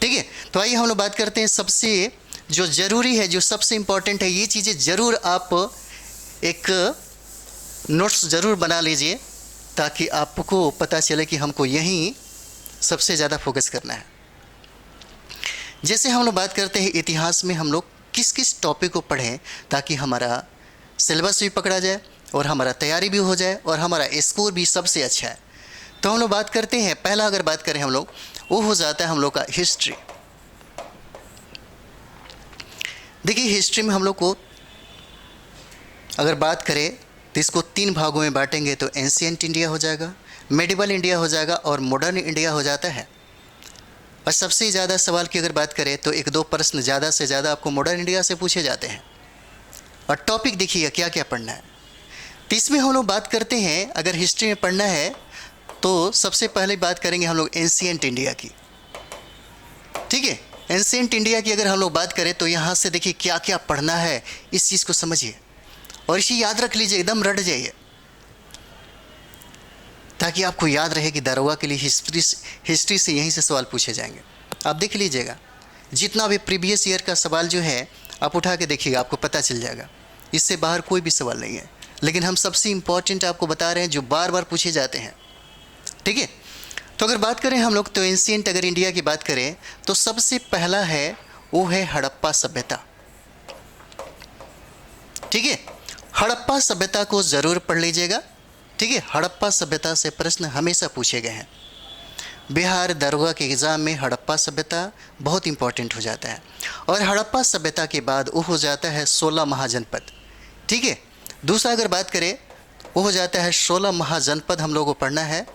[SPEAKER 1] ठीक है, तो आइए हम लोग बात करते हैं सबसे जो ज़रूरी है, जो सबसे इम्पोर्टेंट है, ये चीज़ें ज़रूर आप एक नोट्स ज़रूर बना लीजिए ताकि आपको पता चले कि हमको यहीं सबसे ज़्यादा फोकस करना है। जैसे हम लोग बात करते हैं इतिहास में हम लोग किस किस टॉपिक को पढ़ें ताकि हमारा सिलेबस भी पकड़ा जाए और हमारा तैयारी भी हो जाए और हमारा स्कोर भी सबसे अच्छा है। तो हम लोग बात करते हैं, पहला अगर बात करें हम लोग, वो हो जाता है हम लोग का हिस्ट्री। देखिए हिस्ट्री में हम लोग को अगर बात करें तो इसको 3 भागों में बांटेंगे तो एंशिएंट इंडिया हो जाएगा, मेडिवल इंडिया हो जाएगा और मॉडर्न इंडिया हो जाता है। और सबसे ज़्यादा सवाल की अगर बात करें तो 1-2 प्रश्न ज़्यादा से ज़्यादा आपको मॉडर्न इंडिया से पूछे जाते हैं। और टॉपिक देखिए क्या क्या पढ़ना है। तो इसमें हम लोग बात करते हैं, अगर हिस्ट्री में पढ़ना है तो सबसे पहले बात करेंगे हम लोग एंशिएंट इंडिया की। ठीक है, एंशिएंट इंडिया की अगर हम लोग बात करें तो यहाँ से देखिए क्या क्या पढ़ना है, इस चीज़ को समझिए और इसे याद रख लीजिए, एकदम रट जाइए ताकि आपको याद रहे कि दारोगा के लिए हिस्ट्री से यहीं से सवाल पूछे जाएंगे। आप देख लीजिएगा, जितना भी प्रीवियस ईयर का सवाल जो है आप उठा के देखिएगा, आपको पता चल जाएगा। इससे बाहर कोई भी सवाल नहीं है, लेकिन हम सबसे इम्पॉर्टेंट आपको बता रहे हैं जो बार बार पूछे जाते हैं। ठीक है, तो अगर बात करें हम लोग तो एंशिएंट अगर इंडिया की बात करें तो सबसे पहला है वो है हड़प्पा सभ्यता। ठीक है, हड़प्पा सभ्यता को ज़रूर पढ़ लीजिएगा। ठीक है, हड़प्पा सभ्यता से प्रश्न हमेशा पूछे गए हैं। बिहार दारोगा के एग्ज़ाम में हड़प्पा सभ्यता बहुत इंपॉर्टेंट हो जाता है। और हड़प्पा सभ्यता के बाद वो हो जाता है 16 महाजनपद। ठीक है, दूसरा अगर बात करें वो हो जाता है 16 महाजनपद हम लोगों को पढ़ना है।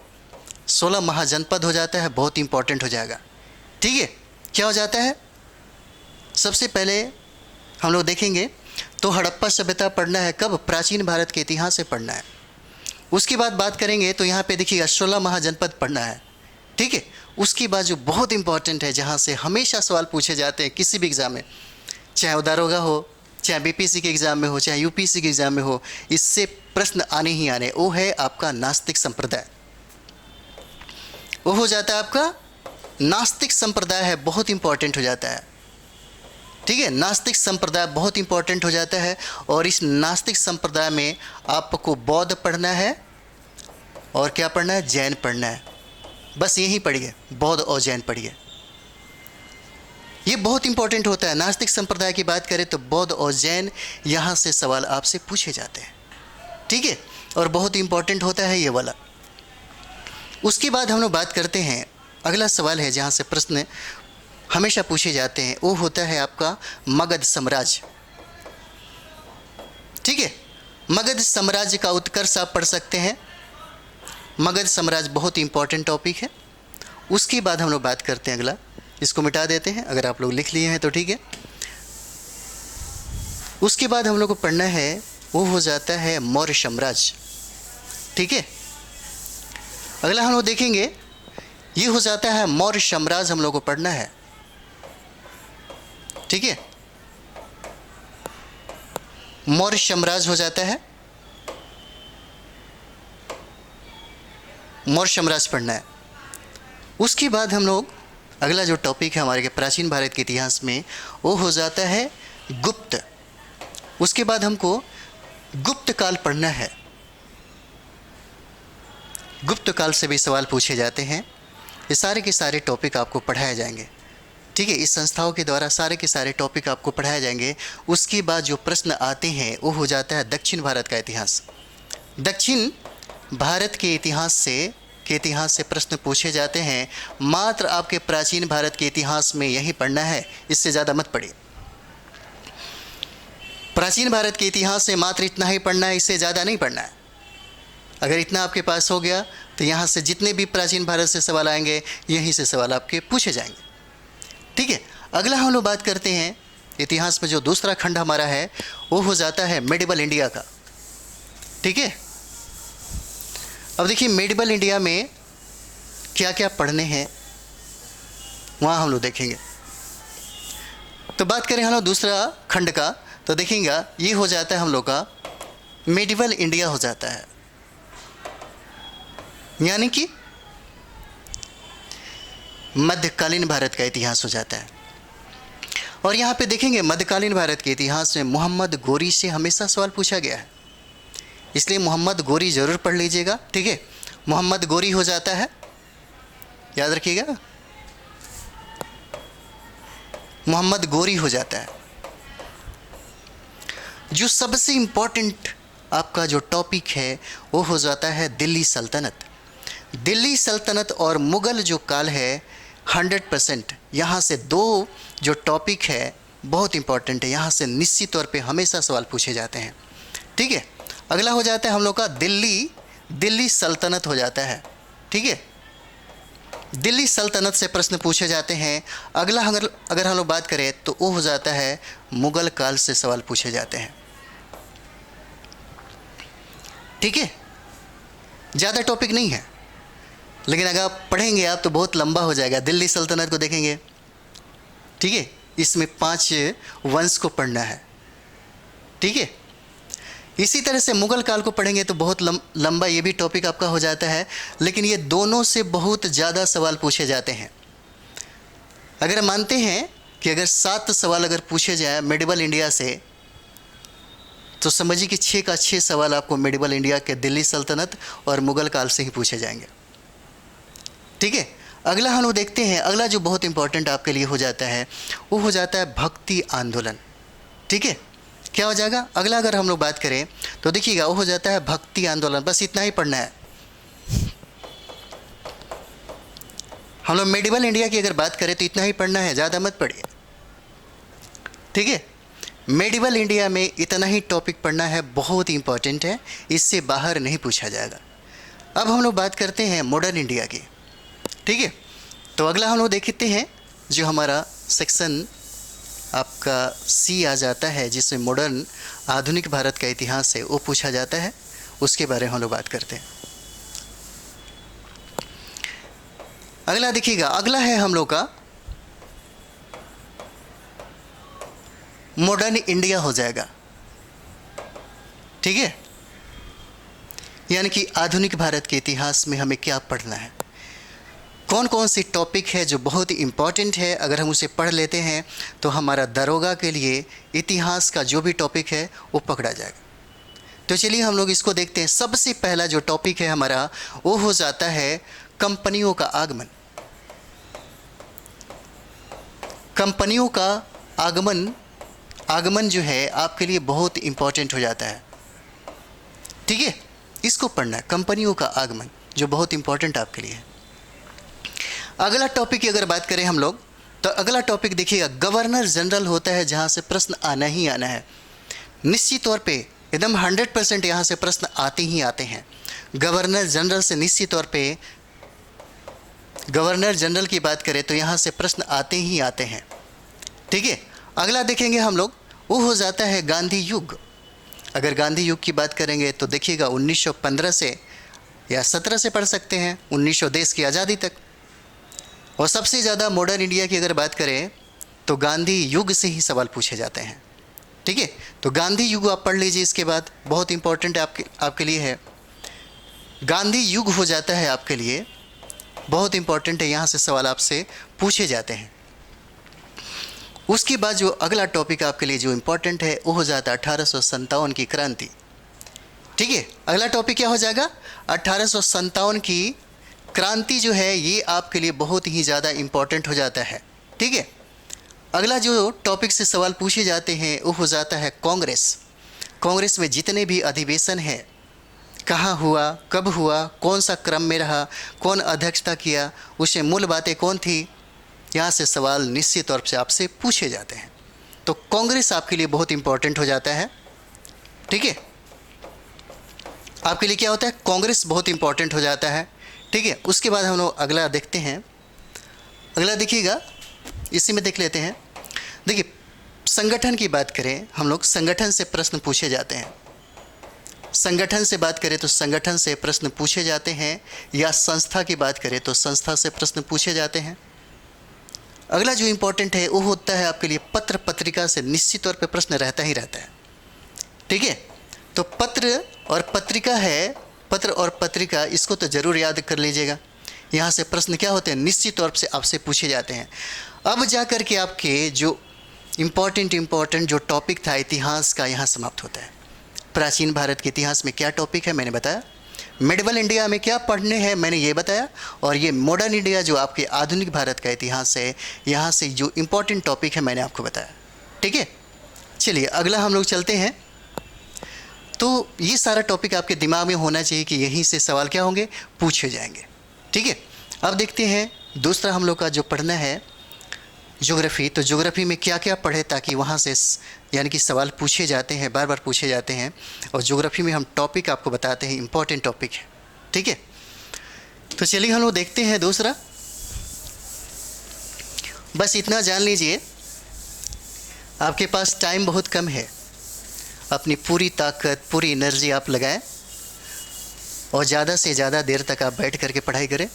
[SPEAKER 1] 16 महाजनपद हो जाता है, बहुत इंपॉर्टेंट हो जाएगा। ठीक है, क्या हो जाता है, सबसे पहले हम लोग देखेंगे तो हड़प्पा सभ्यता पढ़ना है कब, प्राचीन भारत के इतिहास से पढ़ना है। उसके बाद बात करेंगे तो यहाँ पे देखिएगा 16 महाजनपद पढ़ना है, ठीक है। उसके बाद जो बहुत इंपॉर्टेंट है, जहाँ से हमेशा सवाल पूछे जाते हैं किसी भी एग्ज़ाम में, चाहे वो दारोगा हो, चाहे बीपीएससी के एग्ज़ाम में हो, चाहे यूपीएससी के एग्ज़ाम में हो, इससे प्रश्न आने ही आने, वो है आपका नास्तिक संप्रदाय। वो हो जाता है आपका नास्तिक संप्रदाय है, बहुत इंपॉर्टेंट हो जाता है, ठीक है। नास्तिक संप्रदाय बहुत इंपॉर्टेंट हो जाता है। और इस नास्तिक संप्रदाय में आपको बौद्ध पढ़ना है और क्या पढ़ना है, जैन पढ़ना है। बस यही पढ़िए, बौद्ध और जैन पढ़िए, ये बहुत इंपॉर्टेंट होता है। नास्तिक संप्रदाय की बात करें तो बौद्ध और जैन, यहाँ से सवाल आपसे पूछे जाते हैं, ठीक है। और बहुत इंपॉर्टेंट होता है ये वाला। उसके बाद हम लोग बात करते हैं, अगला सवाल है जहाँ से प्रश्न हमेशा पूछे जाते हैं, वो होता है आपका मगध साम्राज्य, ठीक है। मगध साम्राज्य का उत्कर्ष आप पढ़ सकते हैं। मगध साम्राज्य बहुत इंपॉर्टेंट टॉपिक है। उसके बाद हम लोग बात करते हैं अगला, इसको मिटा देते हैं, अगर आप लोग लिख लिए हैं तो ठीक है। उसके बाद हम लोग को पढ़ना है, वो हो जाता है मौर्य साम्राज्य, ठीक है। अगला हम लोग देखेंगे, ये हो जाता है मौर्य साम्राज्य, हम लोग को पढ़ना है, ठीक है। मौर्य साम्राज्य हो जाता है, मौर्य साम्राज्य पढ़ना है। उसके बाद हम लोग अगला जो टॉपिक है हमारे के प्राचीन भारत के इतिहास में, वो हो जाता है गुप्त। उसके बाद हमको गुप्त काल पढ़ना है। गुप्त काल से भी सवाल पूछे जाते हैं। ये सारे के सारे टॉपिक आपको पढ़ाए जाएंगे, ठीक है। इस संस्थाओं के द्वारा सारे के सारे टॉपिक आपको पढ़ाए जाएंगे। उसके बाद जो प्रश्न आते हैं वो हो जाता है दक्षिण भारत का इतिहास। दक्षिण भारत के इतिहास से प्रश्न पूछे जाते हैं। मात्र आपके प्राचीन भारत के इतिहास में यही पढ़ना है, इससे ज़्यादा मत पढ़िए। प्राचीन भारत के इतिहास से मात्र इतना ही पढ़ना है, इससे ज़्यादा नहीं पढ़ना है। अगर इतना आपके पास हो गया तो यहाँ से जितने भी प्राचीन भारत से सवाल आएंगे, यहीं से सवाल आपके पूछे जाएंगे, ठीक है। अगला हम लोग बात करते हैं इतिहास में, जो दूसरा खंड हमारा है वो हो जाता है मेडिवल इंडिया का, ठीक है। अब देखिए मेडिवल इंडिया में क्या क्या पढ़ने हैं, वहाँ हम लोग देखेंगे। तो बात करें हम लोग दूसरा खंड का, तो देखेंगे ये हो जाता है हम लोग का मेडिवल इंडिया हो जाता है, यानी कि मध्यकालीन भारत का इतिहास हो जाता है। और यहाँ पे देखेंगे मध्यकालीन भारत के इतिहास में मोहम्मद गोरी से हमेशा सवाल पूछा गया है, इसलिए मोहम्मद गोरी ज़रूर पढ़ लीजिएगा, ठीक है। मोहम्मद गोरी हो जाता है, याद रखिएगा, मोहम्मद गोरी हो जाता है। जो सबसे इम्पोर्टेंट आपका जो टॉपिक है वो हो जाता है दिल्ली सल्तनत। दिल्ली सल्तनत और मुग़ल जो काल है 100%, यहाँ से दो जो टॉपिक है बहुत इंपॉर्टेंट है, यहाँ से निश्चित तौर पे हमेशा सवाल पूछे जाते हैं, ठीक है। अगला हो जाता है हम लोग का दिल्ली सल्तनत हो जाता है, ठीक है। दिल्ली सल्तनत से प्रश्न पूछे जाते हैं। अगला अगर हम लोग बात करें तो वो हो जाता है मुग़ल काल से सवाल पूछे जाते हैं, ठीक है। ज़्यादा टॉपिक नहीं है, लेकिन अगर आप पढ़ेंगे आप तो बहुत लंबा हो जाएगा। दिल्ली सल्तनत को देखेंगे, ठीक है, इसमें 5 वंश को पढ़ना है, ठीक है। इसी तरह से मुग़ल काल को पढ़ेंगे तो बहुत लंबा ये भी टॉपिक आपका हो जाता है, लेकिन ये दोनों से बहुत ज़्यादा सवाल पूछे जाते हैं। अगर मानते हैं कि अगर 7 सवाल अगर पूछे जाए मेडिवल इंडिया से, तो समझिए कि 6 का 6 सवाल आपको मेडिवल इंडिया के दिल्ली सल्तनत और मुग़ल काल से ही पूछे जाएंगे, ठीक है। अगला हम लोग देखते हैं, अगला जो बहुत इंपॉर्टेंट आपके लिए हो जाता है वो हो जाता है भक्ति आंदोलन, ठीक है। क्या हो जाएगा अगला अगर हम लोग बात करें तो देखिएगा वो हो जाता है भक्ति आंदोलन। बस इतना ही पढ़ना है। हम लोग मेडिवल इंडिया की अगर बात करें तो इतना ही पढ़ना है, ज़्यादा मत पढ़िए, ठीक है। मेडिवल इंडिया में इतना ही टॉपिक पढ़ना है, बहुत इंपॉर्टेंट है, इससे बाहर नहीं पूछा जाएगा। अब हम लोग बात करते हैं मॉडर्न इंडिया की, ठीक है। तो अगला हम लोग देखते हैं जो हमारा सेक्शन आपका सी आ जाता है, जिसमें मॉडर्न आधुनिक भारत का इतिहास है वो पूछा जाता है, उसके बारे में हम लोग बात करते हैं। अगला देखिएगा, अगला है हम लोग का मॉडर्न इंडिया हो जाएगा, ठीक है। यानी कि आधुनिक भारत के इतिहास में हमें क्या पढ़ना है, कौन कौन सी टॉपिक है जो बहुत ही इम्पॉर्टेंट है। अगर हम उसे पढ़ लेते हैं तो हमारा दरोगा के लिए इतिहास का जो भी टॉपिक है वो पकड़ा जाएगा। तो चलिए हम लोग इसको देखते हैं। सबसे पहला जो टॉपिक है हमारा वो हो जाता है कंपनियों का आगमन। कंपनियों का आगमन जो है आपके लिए बहुत इम्पॉर्टेंट हो जाता है, ठीक है। इसको पढ़ना है, कंपनियों का आगमन, जो बहुत इम्पॉर्टेंट आपके लिए है। अगला टॉपिक की अगर बात करें हम लोग, तो अगला टॉपिक देखिएगा, गवर्नर जनरल होता है, जहाँ से प्रश्न आना ही आना है। निश्चित तौर पे एकदम 100% यहाँ से प्रश्न आते ही आते हैं। गवर्नर जनरल से निश्चित तौर पे, गवर्नर जनरल की बात करें तो यहाँ से प्रश्न आते ही आते हैं, ठीक है। अगला देखेंगे हम लोग, वो हो जाता है गांधी युग। अगर गांधी युग की बात करेंगे तो देखिएगा 1915 से या 17 से पढ़ सकते हैं, 1900 देश की आज़ादी तक। और सबसे ज़्यादा मॉडर्न इंडिया की अगर बात करें तो गांधी युग से ही सवाल पूछे जाते हैं, ठीक है। तो गांधी युग आप पढ़ लीजिए, इसके बाद बहुत इंपॉर्टेंट आपके लिए है। गांधी युग हो जाता है आपके लिए बहुत इंपॉर्टेंट है, यहाँ से सवाल आपसे पूछे जाते हैं। उसके बाद जो अगला टॉपिक आपके लिए जो इम्पोर्टेंट है वो हो जाता है 1857 की क्रांति, ठीक है। अगला टॉपिक क्या हो जाएगा, 1857 की क्रांति जो है ये आपके लिए बहुत ही ज़्यादा इम्पोर्टेंट हो जाता है, ठीक है। अगला जो टॉपिक से सवाल पूछे जाते हैं वो हो जाता है कांग्रेस। कांग्रेस में जितने भी अधिवेशन हैं, कहाँ हुआ, कब हुआ, कौन सा क्रम में रहा, कौन अध्यक्षता किया, उसमें मूल बातें कौन थी, यहाँ से सवाल निश्चित तौर से आपसे पूछे जाते हैं। तो कांग्रेस आपके लिए बहुत इंपॉर्टेंट हो जाता है, ठीक है। आपके लिए क्या होता है, कांग्रेस बहुत इंपॉर्टेंट हो जाता है, ठीक है। उसके बाद हम लोग अगला देखते हैं। अगला देखिएगा, इसी में देख लेते हैं। देखिए, संगठन की बात करें हम लोग, संगठन से प्रश्न पूछे जाते हैं। संगठन से बात करें तो संगठन से प्रश्न पूछे जाते हैं, या संस्था की बात करें तो संस्था से प्रश्न पूछे जाते हैं। अगला जो इम्पोर्टेंट है वो होता है आपके लिए पत्र पत्रिका से निश्चित तौर पे प्रश्न रहता ही रहता है, ठीक है। तो पत्र और पत्रिका है, पत्र और पत्रिका, इसको तो ज़रूर याद कर लीजिएगा। यहाँ से प्रश्न क्या होते हैं, निश्चित तौर से आपसे पूछे जाते हैं। अब जा कर के आपके जो इम्पोर्टेंट जो टॉपिक था इतिहास का, यहाँ समाप्त होता है। प्राचीन भारत के इतिहास में क्या टॉपिक है मैंने बताया, मेडिवल इंडिया में क्या पढ़ने हैं मैंने ये बताया, और ये मॉडर्न इंडिया जो आपके आधुनिक भारत का इतिहास है, यहाँ से जो इम्पोर्टेंट टॉपिक है मैंने आपको बताया, ठीक है। चलिए अगला हम लोग चलते हैं। तो ये सारा टॉपिक आपके दिमाग में होना चाहिए कि यहीं से सवाल क्या होंगे, पूछे जाएंगे, ठीक है। अब देखते हैं दूसरा हम लोग का जो पढ़ना है ज्योग्राफी। तो ज्योग्राफी में क्या क्या पढ़े ताकि वहाँ से यानी कि सवाल पूछे जाते हैं, बार बार पूछे जाते हैं। और ज्योग्राफी में हम टॉपिक आपको बताते हैं, इंपॉर्टेंट टॉपिक है, ठीक है। तो चलिए हम लोग देखते हैं दूसरा। बस इतना जान लीजिए, आपके पास टाइम बहुत कम है, अपनी पूरी ताकत पूरी एनर्जी आप लगाएं और ज़्यादा से ज़्यादा देर तक आप बैठ करके पढ़ाई करें,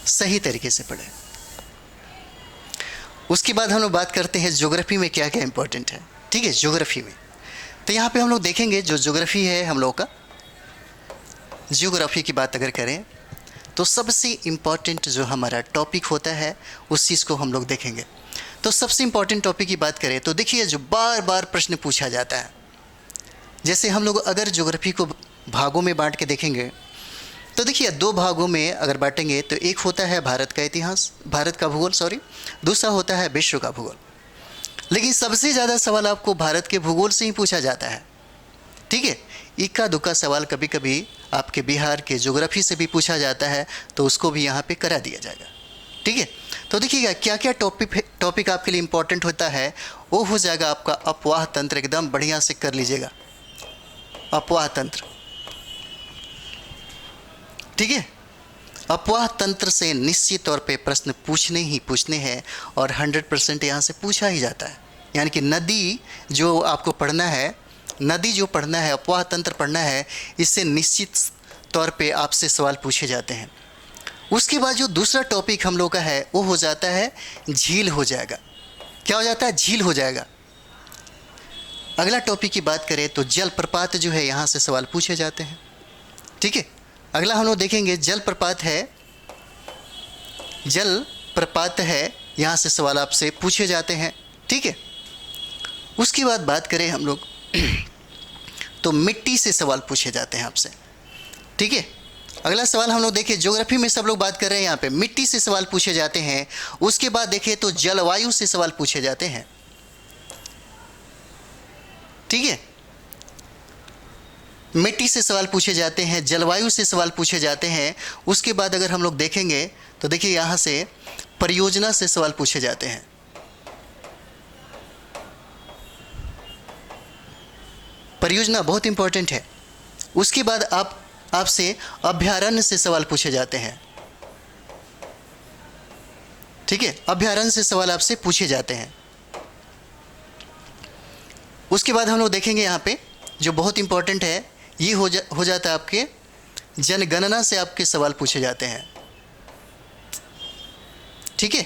[SPEAKER 1] सही तरीके से पढ़ें। उसके बाद हम लोग बात करते हैं ज्योग्राफी में क्या क्या इंपॉर्टेंट है, ठीक है। ज्योग्राफी में तो यहाँ पे हम लोग देखेंगे जो ज्योग्राफी है हम लोग का, ज्योग्राफी की बात अगर करें तो सबसे इम्पॉर्टेंट जो हमारा टॉपिक होता है उस चीज़ को हम लोग देखेंगे। तो सबसे इम्पॉर्टेंट टॉपिक की बात करें तो देखिए जो बार बार प्रश्न पूछा जाता है, जैसे हम लोग अगर ज्योग्राफी को भागों में बांट के देखेंगे तो देखिए दो भागों में अगर बांटेंगे तो एक होता है भारत का इतिहास, भारत का भूगोल सॉरी, दूसरा होता है विश्व का भूगोल। लेकिन सबसे ज़्यादा सवाल आपको भारत के भूगोल से ही पूछा जाता है, ठीक है। इक्का दुक्का सवाल कभी कभी आपके बिहार के ज्योग्राफी से भी पूछा जाता है, तो उसको भी यहाँ पे करा दिया जाएगा, ठीक है। तो देखिएगा क्या क्या टॉपिक आपके लिए इम्पोर्टेंट होता है, वो हो जाएगा आपका अपवाह तंत्र। एकदम बढ़िया से कर लीजिएगा, अपवाह तंत्र, ठीक है। अपवाह तंत्र से निश्चित तौर पे प्रश्न पूछने ही पूछने हैं और 100% यहाँ से पूछा ही जाता है। यानी कि नदी जो आपको पढ़ना है, नदी जो पढ़ना है, अपवाह तंत्र पढ़ना है, इससे निश्चित तौर पे आपसे सवाल पूछे जाते हैं। उसके बाद जो दूसरा टॉपिक हम लोग का है वो हो जाता है झील हो जाएगा। क्या हो जाता है? झील हो जाएगा। अगला टॉपिक की बात करें तो जलप्रपात जो है यहाँ से सवाल पूछे जाते हैं। ठीक है, अगला हम लोग देखेंगे जलप्रपात है, जलप्रपात है, यहाँ से सवाल आपसे पूछे जाते हैं। ठीक है, उसकी बात करें हम लोग तो मिट्टी से सवाल पूछे जाते हैं आपसे। ठीक है, अगला सवाल हम लोग देखिए, ज्योग्राफी में सब लोग बात कर रहे हैं, यहाँ पे मिट्टी से सवाल पूछे जाते हैं। उसके बाद देखिए तो जलवायु से सवाल पूछे जाते हैं। ठीक है, मिट्टी से सवाल पूछे जाते हैं, जलवायु से सवाल पूछे जाते हैं। उसके बाद अगर हम लोग देखेंगे तो देखिए यहाँ से परियोजना से सवाल पूछे जाते हैं। परियोजना बहुत इंपॉर्टेंट है। उसके बाद आपसे अभयारण्य से सवाल पूछे जाते हैं। ठीक है, अभयारण्य से सवाल आपसे पूछे जाते हैं। उसके बाद हम लोग देखेंगे यहाँ पे जो बहुत इंपॉर्टेंट है, ये हो जाता है आपके जनगणना से आपके सवाल पूछे जाते हैं। ठीक है,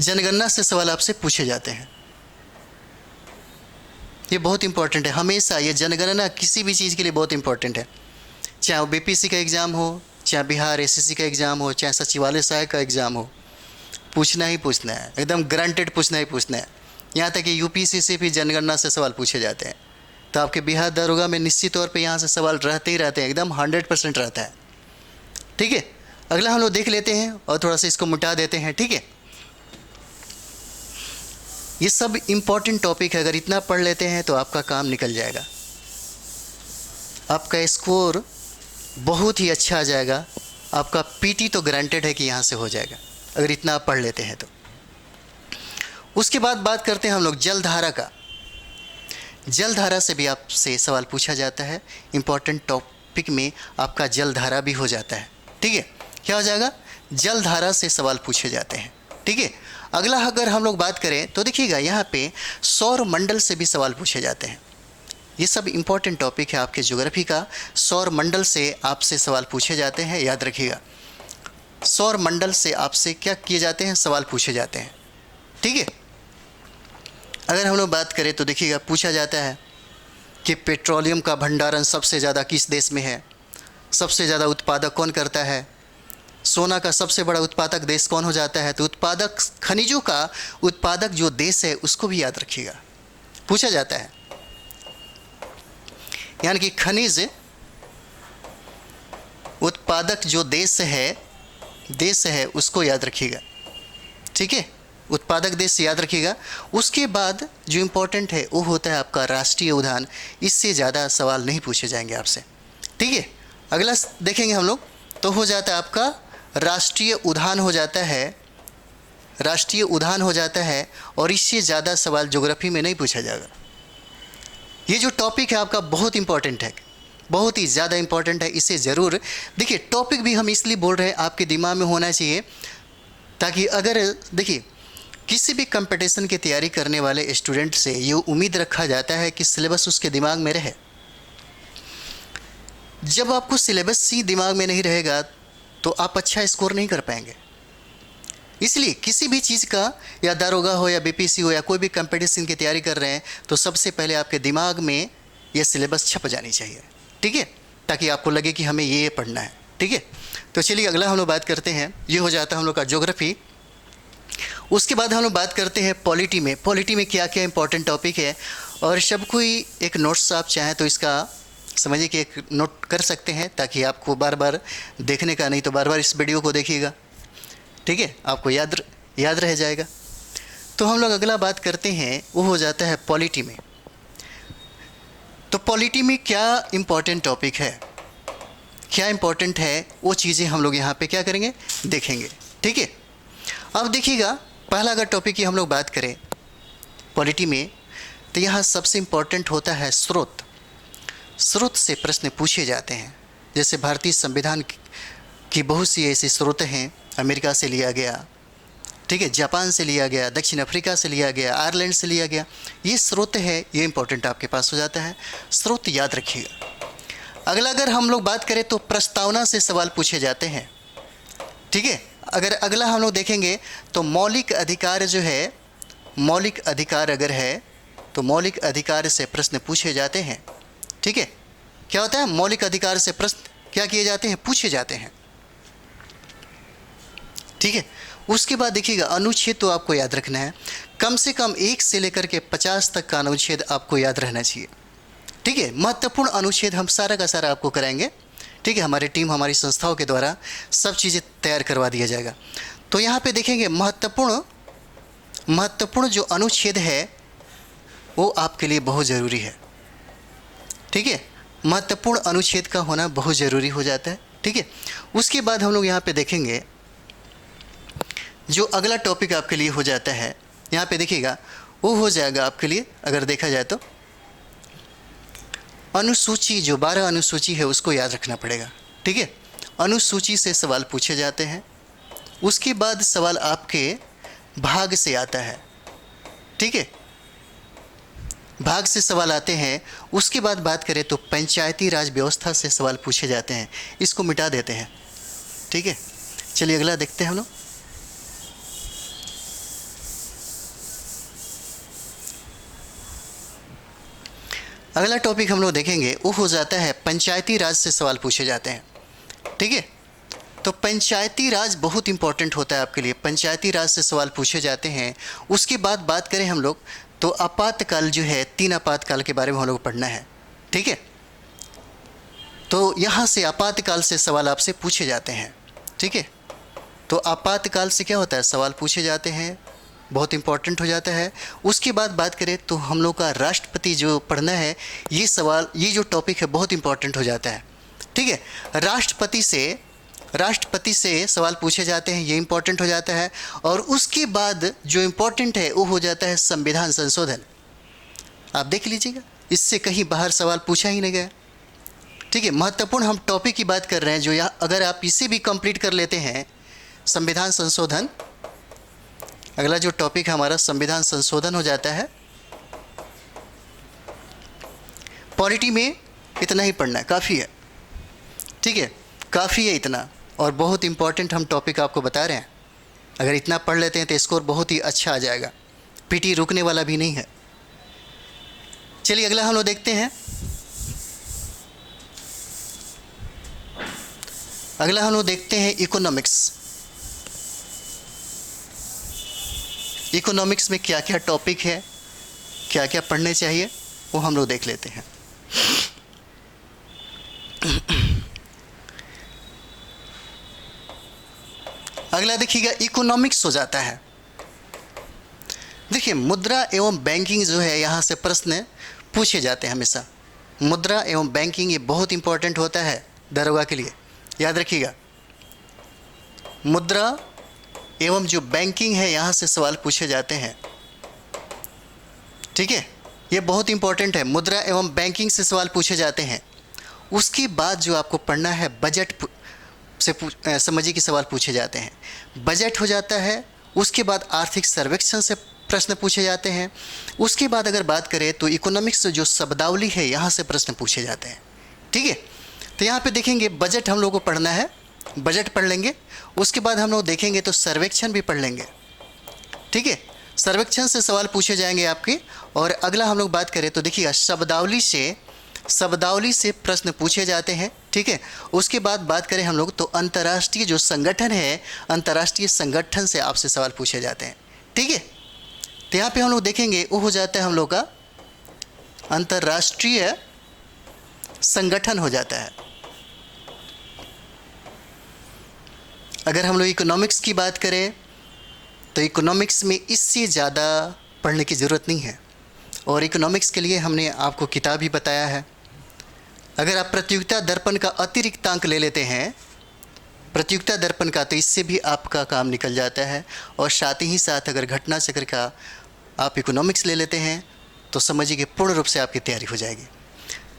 [SPEAKER 1] जनगणना से सवाल आपसे पूछे जाते हैं। ये बहुत इंपॉर्टेंट है, हमेशा ये जनगणना किसी भी चीज़ के लिए बहुत इंपॉर्टेंट है। चाहे वो बीपीएससी का एग्ज़ाम हो, चाहे बिहार एसएससी का एग्ज़ाम हो, चाहे सचिवालय सहायक का एग्ज़ाम हो, पूछना ही पूछना है, एकदम ग्रांटेड पूछना ही पूछना है। यहाँ तक कि यूपीएससी से भी जनगणना से सवाल पूछे जाते हैं। तो आपके बिहार दरोगा में निश्चित तौर पे यहाँ से सवाल रहते ही रहते हैं, एकदम 100% रहता है। ठीक है, अगला हम लोग देख लेते हैं और थोड़ा सा इसको मिटा देते हैं। ठीक है, ये सब इम्पॉर्टेंट टॉपिक है, अगर इतना पढ़ लेते हैं तो आपका काम निकल जाएगा, आपका स्कोर बहुत ही अच्छा आ जाएगा। आपका पीटी तो गारंटेड है कि यहाँ से हो जाएगा अगर इतना आप पढ़ लेते हैं तो। उसके बाद बात करते हैं हम लोग जलधारा का। जलधारा से भी आपसे सवाल पूछा जाता है, इम्पॉर्टेंट टॉपिक में आपका जलधारा भी हो जाता है। ठीक है, क्या हो जाएगा? जलधारा से सवाल पूछे जाते हैं। ठीक है, अगला अगर हम लोग बात करें तो देखिएगा यहाँ पे सौर मंडल से भी सवाल पूछे जाते हैं। ये सब इम्पॉर्टेंट टॉपिक है आपके ज्योग्राफी का। सौर मंडल से आपसे सवाल पूछे जाते हैं, याद रखिएगा। सौर मंडल से आपसे क्या किए जाते हैं? सवाल पूछे जाते हैं। ठीक है, अगर हम लोग बात करें तो देखिएगा पूछा जाता है कि पेट्रोलियम का भंडारण सबसे ज़्यादा किस देश में है, सबसे ज़्यादा उत्पादक कौन करता है, सोना का सबसे बड़ा उत्पादक देश कौन हो जाता है। तो उत्पादक, खनिजों का उत्पादक जो देश है उसको भी याद रखिएगा, पूछा जाता है। यानी कि खनिज उत्पादक जो देश है उसको याद रखिएगा। ठीक है, उत्पादक देश याद रखिएगा। उसके बाद जो इम्पोर्टेंट है वो होता है आपका राष्ट्रीय उद्यान। इससे ज़्यादा सवाल नहीं पूछे जाएंगे आपसे। ठीक है, अगला देखेंगे हम लोग तो हो जाता है आपका राष्ट्रीय उद्यान हो जाता है, राष्ट्रीय उद्यान हो जाता है। और इससे ज़्यादा सवाल ज्योग्राफी में नहीं पूछा जाएगा। ये जो टॉपिक है आपका बहुत इंपॉर्टेंट है, बहुत ही ज़्यादा इंपॉर्टेंट है। इसे ज़रूर देखिए। टॉपिक भी हम इसलिए बोल रहे हैं, आपके दिमाग में होना चाहिए, ताकि अगर देखिए किसी भी कंपटीशन की तैयारी करने वाले स्टूडेंट से ये उम्मीद रखा जाता है कि सिलेबस उसके दिमाग में रहे। जब आपको सिलेबस ही दिमाग में नहीं रहेगा तो आप अच्छा स्कोर नहीं कर पाएंगे। इसलिए किसी भी चीज़ का, या दारोगा हो या बीपीएससी हो या कोई भी कंपटीशन की तैयारी कर रहे हैं, तो सबसे पहले आपके दिमाग में ये सिलेबस छप जानी चाहिए। ठीक है, ताकि आपको लगे कि हमें ये पढ़ना है। ठीक है, तो चलिए अगला हम लोग बात करते हैं। ये हो जाता है हम लोग का ज्योग्राफी। उसके बाद हम लोग बात करते हैं पॉलिटी में। पॉलिटी में क्या क्या इंपॉर्टेंट टॉपिक है, और सब कोई एक नोट्स आप चाहें तो इसका समझिए कि एक नोट कर सकते हैं, ताकि आपको बार बार देखने का नहीं तो बार बार इस वीडियो को देखिएगा। ठीक है, आपको याद रह जाएगा। तो हम लोग अगला बात करते हैं, वो हो जाता है पॉलिटी में। तो पॉलिटी में क्या इम्पोर्टेंट टॉपिक है, क्या इम्पोर्टेंट है, वो चीज़ें हम लोग यहाँ पे क्या करेंगे, देखेंगे। ठीक है, अब देखिएगा पहला अगर टॉपिक की हम लोग बात करें पॉलिटी में, तो यहाँ सबसे इम्पोर्टेंट होता है स्रोत। स्रोत से प्रश्न पूछे जाते हैं। जैसे भारतीय संविधान की बहुत सी ऐसे स्रोत हैं, अमेरिका से लिया गया, ठीक है, जापान से लिया गया, दक्षिण अफ्रीका से लिया गया, आयरलैंड से लिया गया, ये स्रोत है, ये इंपॉर्टेंट आपके पास हो जाता है, स्रोत याद रखिएगा। अगला अगर हम लोग बात करें तो प्रस्तावना से सवाल पूछे जाते हैं, ठीक है। अगर अगला हम लोग देखेंगे तो मौलिक अधिकार जो है, मौलिक अधिकार अगर है तो मौलिक अधिकार से प्रश्न पूछे जाते हैं, ठीक है। क्या होता है, मौलिक अधिकार से प्रश्न क्या किए जाते हैं, पूछे जाते हैं, ठीक है। उसके बाद देखिएगा अनुच्छेद तो आपको याद रखना है, कम से कम 1 से लेकर के 50 तक का अनुच्छेद आपको याद रहना चाहिए, ठीक है। महत्वपूर्ण अनुच्छेद हम सारा का सारा आपको कराएंगे, ठीक है। हमारी टीम, हमारी संस्थाओं के द्वारा सब चीज़ें तैयार करवा दिया जाएगा। तो यहाँ पे देखेंगे महत्वपूर्ण जो अनुच्छेद है वो आपके लिए बहुत ज़रूरी है, ठीक है। महत्वपूर्ण अनुच्छेद का होना बहुत ज़रूरी हो जाता है, ठीक है। उसके बाद हम लोग यहाँ पे देखेंगे जो अगला टॉपिक आपके लिए हो जाता है, यहाँ पे देखिएगा वो हो जाएगा आपके लिए, अगर देखा जाए तो अनुसूची, जो 12 अनुसूची है उसको याद रखना पड़ेगा, ठीक है। अनुसूची से सवाल पूछे जाते हैं। उसके बाद सवाल आपके भाग से आता है, ठीक है, भाग से सवाल आते हैं। उसके बाद बात करें तो पंचायती राज व्यवस्था से सवाल पूछे जाते हैं, इसको मिटा देते हैं, ठीक है। चलिए अगला देखते हैं हम लोग। अगला टॉपिक हम लोग देखेंगे वो हो जाता है पंचायती राज से सवाल पूछे जाते हैं, ठीक है। तो पंचायती राज बहुत इंपॉर्टेंट होता है आपके लिए, पंचायती राज से सवाल पूछे जाते हैं। उसके बाद बात करें हम लोग तो आपातकाल जो है, 3 आपातकाल के बारे में हम लोग पढ़ना है, ठीक है। तो यहाँ से आपातकाल से सवाल आपसे पूछे जाते हैं, ठीक है। तो आपातकाल से क्या होता है, सवाल पूछे जाते हैं, बहुत इंपॉर्टेंट हो जाता है। उसके बाद बात करें तो हम लोग का राष्ट्रपति जो पढ़ना है, ये सवाल, ये जो टॉपिक है बहुत इंपॉर्टेंट हो जाता है, ठीक है। राष्ट्रपति से सवाल पूछे जाते हैं, ये इंपॉर्टेंट हो जाता है। और उसके बाद जो इंपॉर्टेंट है वो हो जाता है संविधान संशोधन। आप देख लीजिएगा, इससे कहीं बाहर सवाल पूछा ही नहीं गया, ठीक है। महत्वपूर्ण हम टॉपिक की बात कर रहे हैं, जो यहाँ अगर आप इसे भी कंप्लीट कर लेते हैं, संविधान संशोधन, अगला जो टॉपिक हमारा संविधान संशोधन हो जाता है। पॉलिटी में इतना ही पढ़ना है, काफ़ी है, ठीक है, काफ़ी है इतना। और बहुत इंपॉर्टेंट हम टॉपिक आपको बता रहे हैं, अगर इतना पढ़ लेते हैं तो स्कोर बहुत ही अच्छा आ जाएगा, पीटी रुकने वाला भी नहीं है। चलिए अगला हम लोग देखते हैं। अगला हम लोग देखते हैं इकोनॉमिक्स। इकोनॉमिक्स में क्या क्या टॉपिक है, क्या क्या पढ़ने चाहिए, वो हम लोग देख लेते हैं। अगला देखिएगा इकोनॉमिक्स हो जाता है। देखिए मुद्रा एवं बैंकिंग जो है, यहाँ से प्रश्न पूछे जाते हैं हमेशा। मुद्रा एवं बैंकिंग ये बहुत इंपॉर्टेंट होता है दरोगा के लिए, याद रखिएगा। मुद्रा एवं जो बैंकिंग है, यहाँ से सवाल पूछे जाते हैं, ठीक है, ये बहुत इंपॉर्टेंट है। मुद्रा एवं बैंकिंग से सवाल पूछे जाते हैं। उसके बाद जो आपको पढ़ना है बजट से समझिए कि सवाल पूछे जाते हैं। बजट हो जाता है। उसके बाद आर्थिक सर्वेक्षण से प्रश्न पूछे जाते हैं। उसके बाद अगर बात करें तो इकोनॉमिक्स जो शब्दावली है, यहाँ से प्रश्न पूछे जाते हैं, ठीक है। तो यहाँ पे देखेंगे बजट हम लोग को पढ़ना है, बजट पढ़ लेंगे। उसके बाद हम लोग देखेंगे तो सर्वेक्षण भी पढ़ लेंगे, ठीक है। सर्वेक्षण से सवाल पूछे जाएंगे आपके। और अगला हम लोग बात करें तो देखिएगा शब्दावली से प्रश्न पूछे जाते हैं, ठीक है। उसके बाद बात करें हम लोग तो अंतर्राष्ट्रीय जो संगठन है, अंतर्राष्ट्रीय संगठन से आपसे सवाल पूछे जाते हैं, ठीक है। तो यहाँ पे हम लोग देखेंगे वो हो जाता है हम लोग का अंतर्राष्ट्रीय संगठन हो जाता है। अगर हम लोग इकोनॉमिक्स की बात करें तो इकोनॉमिक्स में इससे ज़्यादा पढ़ने की ज़रूरत नहीं है। और इकोनॉमिक्स के लिए हमने आपको किताब ही बताया है। अगर आप प्रतियोगिता दर्पण का अतिरिक्त अंक ले लेते हैं, प्रतियोगिता दर्पण का, तो इससे भी आपका काम निकल जाता है। और साथ ही साथ अगर घटना चक्र का आप इकोनॉमिक्स ले लेते हैं तो समझिए कि पूर्ण रूप से आपकी तैयारी हो जाएगी।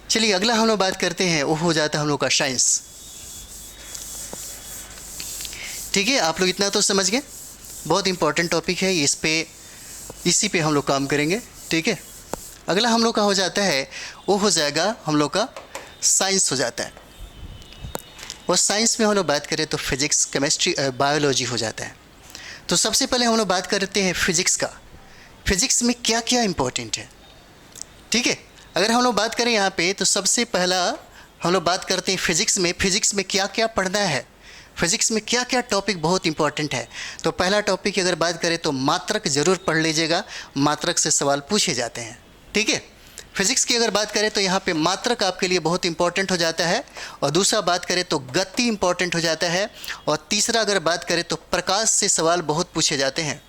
[SPEAKER 1] चलिए अगला हम लोग बात करते हैं, वो हो जाता है हम लोग का साइंस। ठीक है, आप लोग इतना तो समझ गए, बहुत इंपॉर्टेंट टॉपिक है, इसी पे हम लोग काम करेंगे। ठीक है, अगला हम लोग का हो जाता है, वो हो जाएगा हम लोग का साइंस हो जाता है। और साइंस में हम लोग बात करें तो फिजिक्स, केमिस्ट्री, बायोलॉजी हो जाता है। तो सबसे पहले हम लोग बात करते हैं फिजिक्स का। फिजिक्स में क्या क्या इंपॉर्टेंट है। ठीक है, अगर हम लोग बात करें यहाँ पे तो सबसे पहला हम लोग बात करते हैं फिजिक्स में क्या क्या पढ़ना है, फिजिक्स में क्या क्या टॉपिक बहुत इंपॉर्टेंट है। तो पहला टॉपिक की अगर बात करें तो मात्रक ज़रूर पढ़ लीजिएगा, मात्रक से सवाल पूछे जाते हैं। ठीक है, फिजिक्स की अगर बात करें तो यहाँ पे मात्रक आपके लिए बहुत इंपॉर्टेंट हो जाता है। और दूसरा बात करें तो गति इंपॉर्टेंट हो जाता है। और तीसरा अगर बात करें तो प्रकाश से सवाल बहुत पूछे जाते हैं।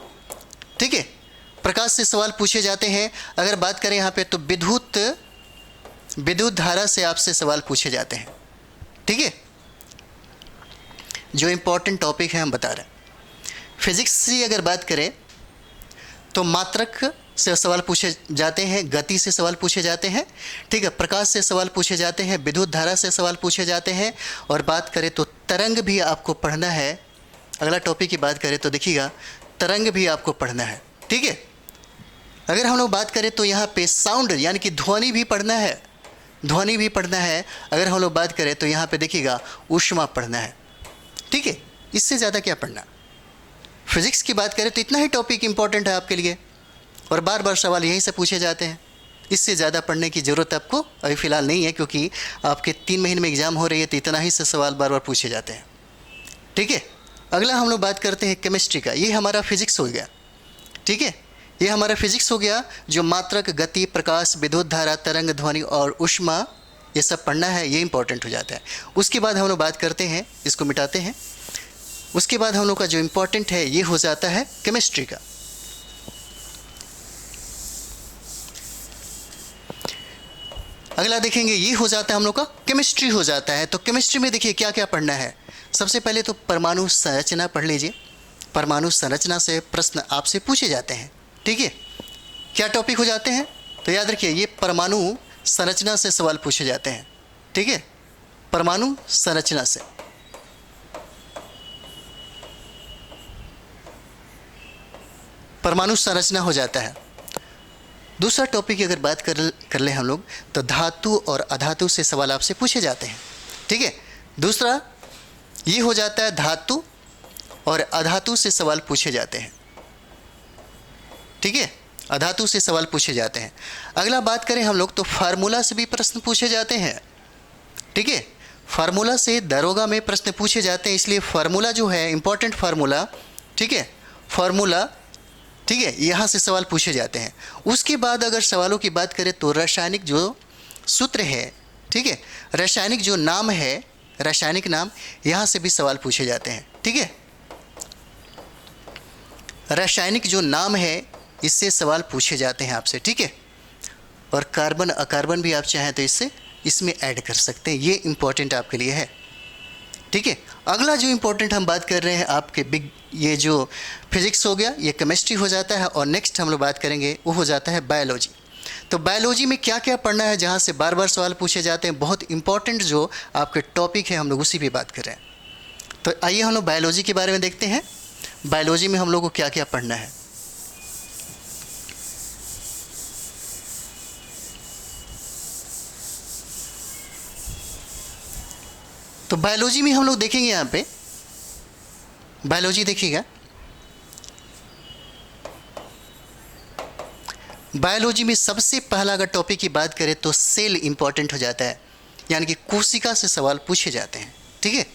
[SPEAKER 1] ठीक है, प्रकाश से सवाल पूछे जाते हैं। अगर बात करें यहाँ पे तो विद्युत धारा से आपसे सवाल पूछे जाते हैं। ठीक है, जो इंपॉर्टेंट टॉपिक है हम बता रहे हैं। फिजिक्स की अगर बात करें तो मात्रक से सवाल पूछे जाते हैं, गति से सवाल पूछे जाते हैं। ठीक है, प्रकाश से सवाल पूछे जाते हैं, विद्युत धारा से सवाल पूछे जाते हैं। और बात करें तो तरंग भी आपको पढ़ना है। अगला टॉपिक की बात करें तो देखिएगा, तरंग भी आपको पढ़ना है। ठीक है, अगर हम लोग बात करें तो यहाँ पे साउंड यानी कि ध्वनि भी पढ़ना है, ध्वनि भी पढ़ना है। अगर हम लोग बात करें तो यहाँ पे देखिएगा ऊष्मा पढ़ना है। ठीक है, इससे ज़्यादा क्या पढ़ना। फिजिक्स की बात करें तो इतना ही टॉपिक इंपॉर्टेंट है आपके लिए, और बार बार सवाल यहीं से पूछे जाते हैं। इससे ज़्यादा पढ़ने की ज़रूरत आपको अभी फ़िलहाल नहीं है, क्योंकि आपके 3 महीने में एग्ज़ाम हो रही है, तो इतना ही से सवाल बार बार पूछे जाते हैं। ठीक है, अगला हम लोग बात करते हैं केमिस्ट्री का। ये हमारा फिजिक्स हो गया। ठीक है, ये हमारा फिजिक्स हो गया, जो मात्रक, गति, प्रकाश, विद्युत धारा, तरंग, ध्वनि और ऊष्मा, ये सब पढ़ना है, ये इंपॉर्टेंट हो जाता है। उसके बाद हम लोग बात करते हैं, इसको मिटाते हैं। उसके बाद हम लोग का जो इम्पोर्टेंट है ये हो जाता है केमिस्ट्री का। अगला देखेंगे, ये हो जाता है हम लोग का केमिस्ट्री हो जाता है। तो केमिस्ट्री में देखिए क्या क्या पढ़ना है। सबसे पहले तो परमाणु संरचना पढ़ लीजिए। परमाणु संरचना से प्रश्न आपसे पूछे जाते हैं। ठीक है, क्या टॉपिक हो जाते हैं तो याद रखिए, ये परमाणु संरचना से सवाल पूछे जाते हैं। ठीक है, परमाणु संरचना से। परमाणु संरचना हो जाता है। दूसरा टॉपिक की अगर बात कर ले हम लोग तो धातु और अधातु से सवाल आपसे पूछे जाते हैं। ठीक है, दूसरा ये हो जाता है धातु और अधातु से सवाल पूछे जाते हैं। ठीक है, अधातु से सवाल पूछे जाते हैं। अगला बात करें हम लोग तो फार्मूला से भी प्रश्न पूछे जाते हैं। ठीक है, फार्मूला से दरोगा में प्रश्न पूछे जाते हैं, इसलिए फार्मूला जो है इंपॉर्टेंट फार्मूला। ठीक है, फार्मूला, ठीक है, यहाँ से सवाल पूछे जाते हैं। उसके बाद अगर सवालों की बात करें तो रासायनिक जो सूत्र है, ठीक है, रासायनिक जो नाम है, रासायनिक नाम, यहाँ से भी सवाल पूछे जाते हैं। ठीक है, रासायनिक जो नाम है इससे सवाल पूछे जाते हैं आपसे। ठीक है, और कार्बन अकार्बन भी आप चाहें तो इसमें ऐड कर सकते हैं, ये इंपॉर्टेंट आपके लिए है। ठीक है, अगला जो इंपॉर्टेंट हम बात कर रहे हैं आपके ये जो फिजिक्स हो गया, ये केमिस्ट्री हो जाता है। और नेक्स्ट हम लोग बात करेंगे वो हो जाता है बायोलॉजी। तो बायोलॉजी में क्या क्या पढ़ना है, जहाँ से बार बार सवाल पूछे जाते हैं, बहुत इंपॉर्टेंट जो आपके टॉपिक है हम लोग उसी पे बात कर रहे हैं। तो आइए हम लोग बायोलॉजी के बारे में देखते हैं। बायोलॉजी में हम लोग को क्या क्या पढ़ना है। तो बायोलॉजी में हम लोग देखेंगे, यहाँ पे बायोलॉजी देखिएगा। बायोलॉजी में सबसे पहला अगर टॉपिक की बात करें तो सेल इंपॉर्टेंट हो जाता है, यानी कि कोशिका से सवाल पूछे जाते हैं। ठीक है,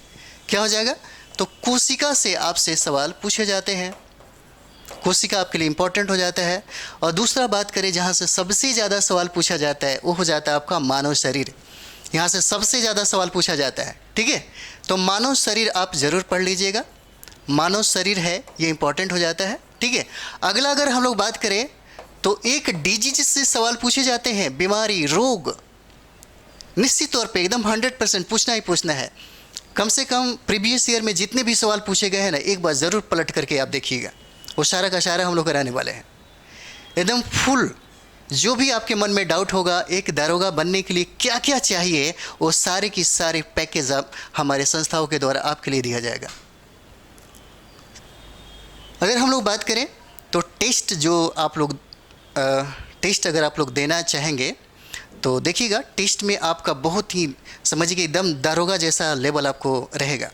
[SPEAKER 1] क्या हो जाएगा तो कोशिका से आपसे सवाल पूछे जाते हैं, कोशिका आपके लिए इंपॉर्टेंट हो जाता है। और दूसरा बात करें जहाँ से सबसे ज़्यादा सवाल पूछा जाता है वो हो जाता है आपका मानव शरीर, यहाँ से सबसे ज़्यादा सवाल पूछा जाता है। ठीक है, तो मानव शरीर आप ज़रूर पढ़ लीजिएगा, मानव शरीर है ये इंपॉर्टेंट हो जाता है। ठीक है, अगला अगर हम लोग बात करें तो एक डिजीज से सवाल पूछे जाते हैं, बीमारी, रोग, निश्चित तौर पे एकदम 100% पूछना ही पूछना है। कम से कम प्रीवियस ईयर में जितने भी सवाल पूछे गए हैं ना, एक बार ज़रूर पलट करके आप देखिएगा, वो सारा का सारा हम लोग कराने वाले हैं, एकदम फुल जो भी आपके मन में डाउट होगा एक दारोगा बनने के लिए क्या क्या चाहिए, वो सारे की सारे पैकेज आप हमारे संस्थाओं के द्वारा आपके लिए दिया जाएगा। अगर हम लोग बात करें तो टेस्ट जो आप लोग टेस्ट अगर आप लोग देना चाहेंगे तो देखिएगा, टेस्ट में आपका बहुत ही समझिए एकदम दारोगा जैसा लेवल आपको रहेगा।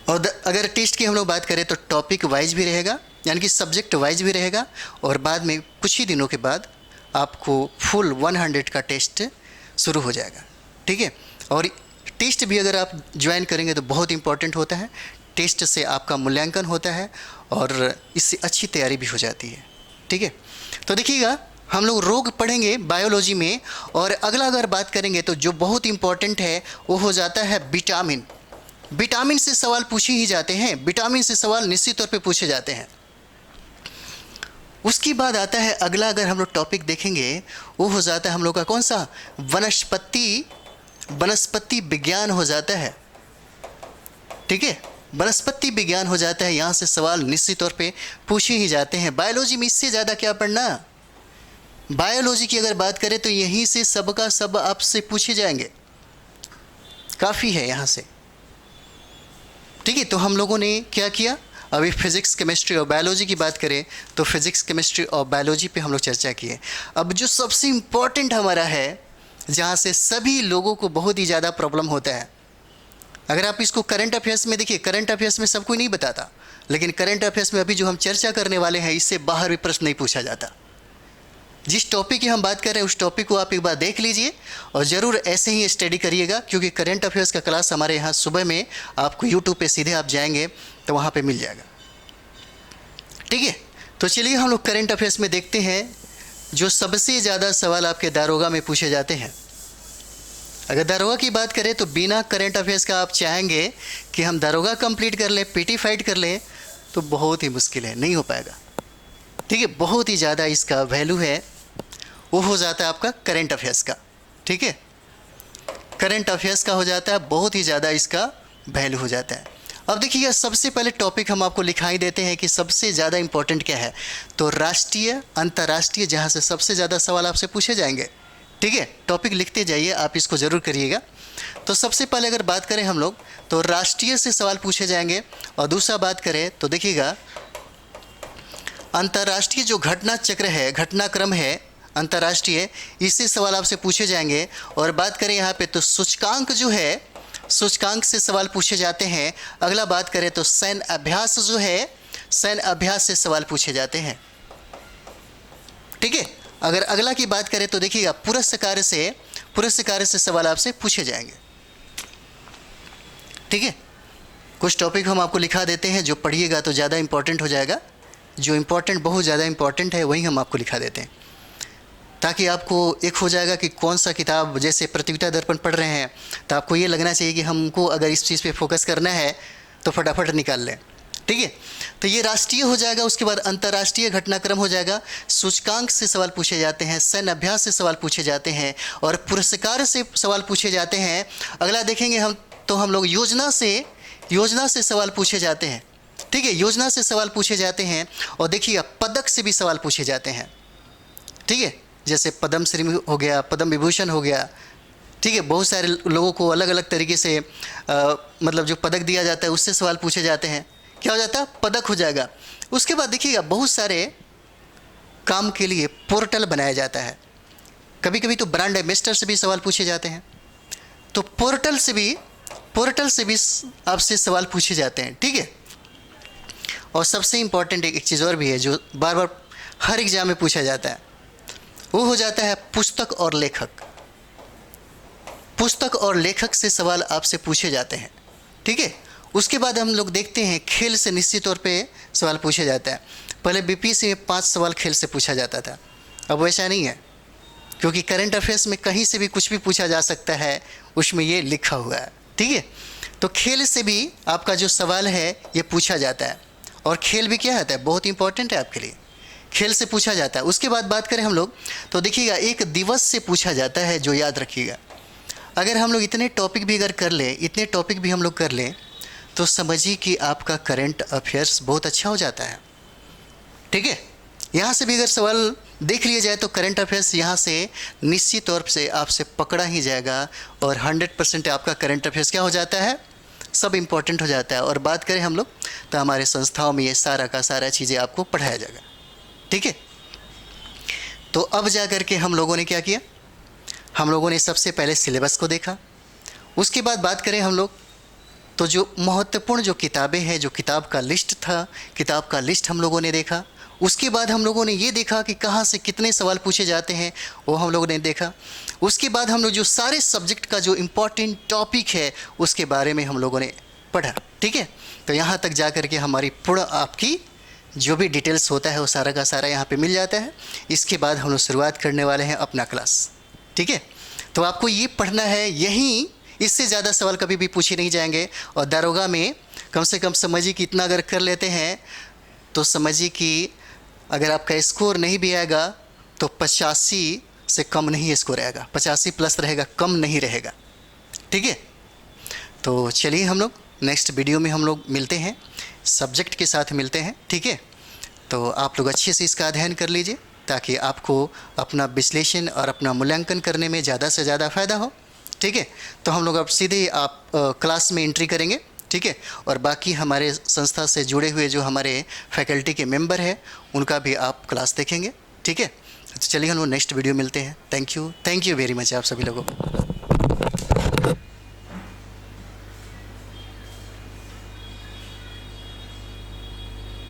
[SPEAKER 1] और अगर टेस्ट की हम लोग बात करें तो टॉपिक वाइज भी रहेगा, यानी कि सब्जेक्ट वाइज भी रहेगा, और बाद में कुछ ही दिनों के बाद आपको फुल 100 का टेस्ट शुरू हो जाएगा। ठीक है, और टेस्ट भी अगर आप ज्वाइन करेंगे तो बहुत इंपॉर्टेंट होता है। टेस्ट से आपका मूल्यांकन होता है और इससे अच्छी तैयारी भी हो जाती है। ठीक है, तो देखिएगा हम लोग रोग पढ़ेंगे बायोलॉजी में, और अगला अगर बात करेंगे तो जो बहुत इंपॉर्टेंट है वो हो जाता है विटामिन। विटामिन से सवाल पूछे ही जाते हैं, विटामिन से सवाल निश्चित तौर पे पूछे जाते हैं। उसके बाद आता है अगला, अगर हम लोग टॉपिक देखेंगे वो हो जाता है हम लोग का कौन सा, वनस्पति विज्ञान हो जाता है। ठीक है, वनस्पति विज्ञान हो जाता है, यहाँ से सवाल निश्चित तौर पे पूछे ही जाते हैं। बायोलॉजी में इससे ज़्यादा क्या पढ़ना, बायोलॉजी की अगर बात करें तो यहीं से सबका सब आपसे पूछे जाएंगे, काफ़ी है यहाँ से। ठीक है, तो हम लोगों ने क्या किया, अभी फिज़िक्स केमिस्ट्री और बायोलॉजी की बात करें तो फिज़िक्स केमिस्ट्री और बायोलॉजी पे हम लोग चर्चा किए। अब जो सबसे इम्पॉर्टेंट हमारा है, जहाँ से सभी लोगों को बहुत ही ज़्यादा प्रॉब्लम होता है, अगर आप इसको करंट अफेयर्स में देखिए, करंट अफेयर्स में सब कोई नहीं बताता, लेकिन करंट अफेयर्स में अभी जो हम चर्चा करने वाले हैं इससे बाहर भी प्रश्न नहीं पूछा जाता। जिस टॉपिक की हम बात कर रहे हैं उस टॉपिक को आप एक बार देख लीजिए और ज़रूर ऐसे ही स्टडी करिएगा, क्योंकि करंट अफेयर्स का क्लास हमारे यहाँ सुबह में आपको यूट्यूब पे सीधे आप जाएंगे तो वहाँ पे मिल जाएगा। ठीक है, तो चलिए हम लोग करंट अफेयर्स में देखते हैं जो सबसे ज़्यादा सवाल आपके दारोगा में पूछे जाते हैं। अगर दारोगा की बात करें तो बिना करंट अफेयर्स का आप चाहेंगे कि हम दारोगा कंप्लीट कर लें, पीटी फाइट कर लें, तो बहुत ही मुश्किल है, नहीं हो पाएगा। ठीक है, बहुत ही ज़्यादा इसका वैल्यू है, वो हो जाता है आपका करंट अफेयर्स का। ठीक है, करंट अफेयर्स का हो जाता है, बहुत ही ज़्यादा इसका वैल्यू हो जाता है। अब देखिए सबसे पहले टॉपिक हम आपको लिखाई देते हैं कि सबसे ज़्यादा इंपॉर्टेंट क्या है, तो राष्ट्रीय अंतर्राष्ट्रीय, जहाँ से सबसे ज़्यादा सवाल आपसे पूछे जाएंगे। ठीक है, टॉपिक लिखते जाइए, आप इसको ज़रूर करिएगा। तो सबसे पहले अगर बात करें हम लोग तो राष्ट्रीय से सवाल पूछे जाएंगे, और दूसरा बात करें तो देखिएगा अंतर्राष्ट्रीय जो घटना चक्र है, घटनाक्रम है अंतर्राष्ट्रीय, इससे सवाल आपसे पूछे जाएंगे। और बात करें यहाँ पे तो सूचकांक जो है, सूचकांक से सवाल पूछे जाते हैं। अगला बात करें तो सैन्य अभ्यास जो है, सैन्य अभ्यास से सवाल पूछे जाते हैं। ठीक है, अगर अगला की बात करें तो देखिएगा पुरस्कार से सवाल आपसे पूछे जाएंगे। ठीक है, कुछ टॉपिक हम आपको लिखा देते हैं, जो पढ़िएगा तो ज़्यादा इंपॉर्टेंट हो जाएगा। जो इंपॉर्टेंट, बहुत ज़्यादा इंपॉर्टेंट है, वही हम आपको लिखा देते हैं, ताकि आपको एक हो जाएगा कि कौन सा किताब, जैसे प्रतियोगिता दर्पण पढ़ रहे हैं तो आपको ये लगना चाहिए कि हमको अगर इस चीज़ पे फोकस करना है तो फटाफट निकाल लें। ठीक है, तो ये राष्ट्रीय हो जाएगा। उसके बाद अंतर्राष्ट्रीय घटनाक्रम हो जाएगा, सूचकांक से सवाल पूछे जाते हैं, सैन्य अभ्यास से सवाल पूछे जाते हैं, और पुरस्कार से सवाल पूछे जाते हैं। अगला देखेंगे हम तो हम लोग योजना से सवाल पूछे जाते हैं। ठीक है, योजना से सवाल पूछे जाते हैं। और देखिए पदक से भी सवाल पूछे जाते हैं। ठीक है, जैसे पद्मश्री हो गया, पद्म विभूषण हो गया। ठीक है, बहुत सारे लोगों को अलग अलग तरीके से मतलब जो पदक दिया जाता है उससे सवाल पूछे जाते हैं। क्या हो जाता है, पदक हो जाएगा। उसके बाद देखिएगा बहुत सारे काम के लिए पोर्टल बनाया जाता है। कभी कभी तो ब्रांड एम्बेसडर से भी सवाल पूछे जाते हैं, तो पोर्टल से भी आपसे सवाल पूछे जाते हैं। ठीक है, और सबसे इम्पॉर्टेंट एक चीज़ और भी है जो बार बार हर एग्जाम में पूछा जाता है, वो हो जाता है पुस्तक और लेखक। पुस्तक और लेखक से सवाल आपसे पूछे जाते हैं। ठीक है, उसके बाद हम लोग देखते हैं खेल से निश्चित तौर पे सवाल पूछे जाता है। पहले बीपीएससी में 5 सवाल खेल से पूछा जाता था, अब वैसा नहीं है, क्योंकि करंट अफेयर्स में कहीं से भी कुछ भी पूछा जा सकता है, उसमें ये लिखा हुआ है। ठीक है, तो खेल से भी आपका जो सवाल है ये पूछा जाता है, और खेल भी क्या होता है, बहुत इंपॉर्टेंट है आपके लिए, खेल से पूछा जाता है। उसके बाद बात करें हम लोग तो देखिएगा एक दिवस से पूछा जाता है, जो याद रखिएगा। अगर हम लोग इतने टॉपिक भी हम लोग कर लें तो समझिए कि आपका करंट अफेयर्स बहुत अच्छा हो जाता है। ठीक है, यहाँ से भी अगर सवाल देख लिया जाए तो करंट अफेयर्स यहाँ से निश्चित तौर से आपसे पकड़ा ही जाएगा और 100% आपका करंट अफेयर्स क्या हो जाता है, सब इम्पोर्टेंट हो जाता है। और बात करें हम लोग तो हमारे संस्थाओं में ये सारा का सारा चीज़ें आपको पढ़ाया जाएगा, ठीक है। तो अब जा कर के हम लोगों ने क्या किया, हम लोगों ने सबसे पहले सिलेबस को देखा। उसके बाद बात करें हम लोग तो जो महत्वपूर्ण जो किताबें हैं, जो किताब का लिस्ट था, किताब का लिस्ट हम लोगों ने देखा। उसके बाद हम लोगों ने ये देखा कि कहाँ से कितने सवाल पूछे जाते हैं, वो हम लोगों ने देखा। उसके बाद हम लोग जो सारे सब्जेक्ट का जो इम्पोर्टेंट टॉपिक है उसके बारे में हम लोगों ने पढ़ा, ठीक है। तो यहाँ तक जा कर के हमारी पूर्ण आपकी जो भी डिटेल्स होता है वो सारा का सारा यहाँ पे मिल जाता है। इसके बाद हम लोग शुरुआत करने वाले हैं अपना क्लास, ठीक है। तो आपको ये पढ़ना है, यहीं इससे ज़्यादा सवाल कभी भी पूछे नहीं जाएंगे। और दारोगा में कम से कम समझिए कि इतना अगर कर लेते हैं तो समझिए कि अगर आपका स्कोर नहीं भी आएगा तो 85 से कम नहीं स्कोर आएगा, 85 प्लस रहेगा, कम नहीं रहेगा, ठीक है। तो चलिए हम लोग नेक्स्ट वीडियो में हम लोग मिलते हैं, सब्जेक्ट के साथ मिलते हैं, ठीक है। तो आप लोग अच्छे से इसका अध्ययन कर लीजिए ताकि आपको अपना विश्लेषण और अपना मूल्यांकन करने में ज़्यादा से ज़्यादा फ़ायदा हो, ठीक है। तो हम लोग अब सीधे आप क्लास में एंट्री करेंगे, ठीक है। और बाकी हमारे संस्था से जुड़े हुए जो हमारे फैकल्टी के मेंबर हैं उनका भी आप क्लास देखेंगे, ठीक है। तो चलिए हम लोग नेक्स्ट वीडियो मिलते हैं। थैंक यू वेरी मच आप सभी लोगों को।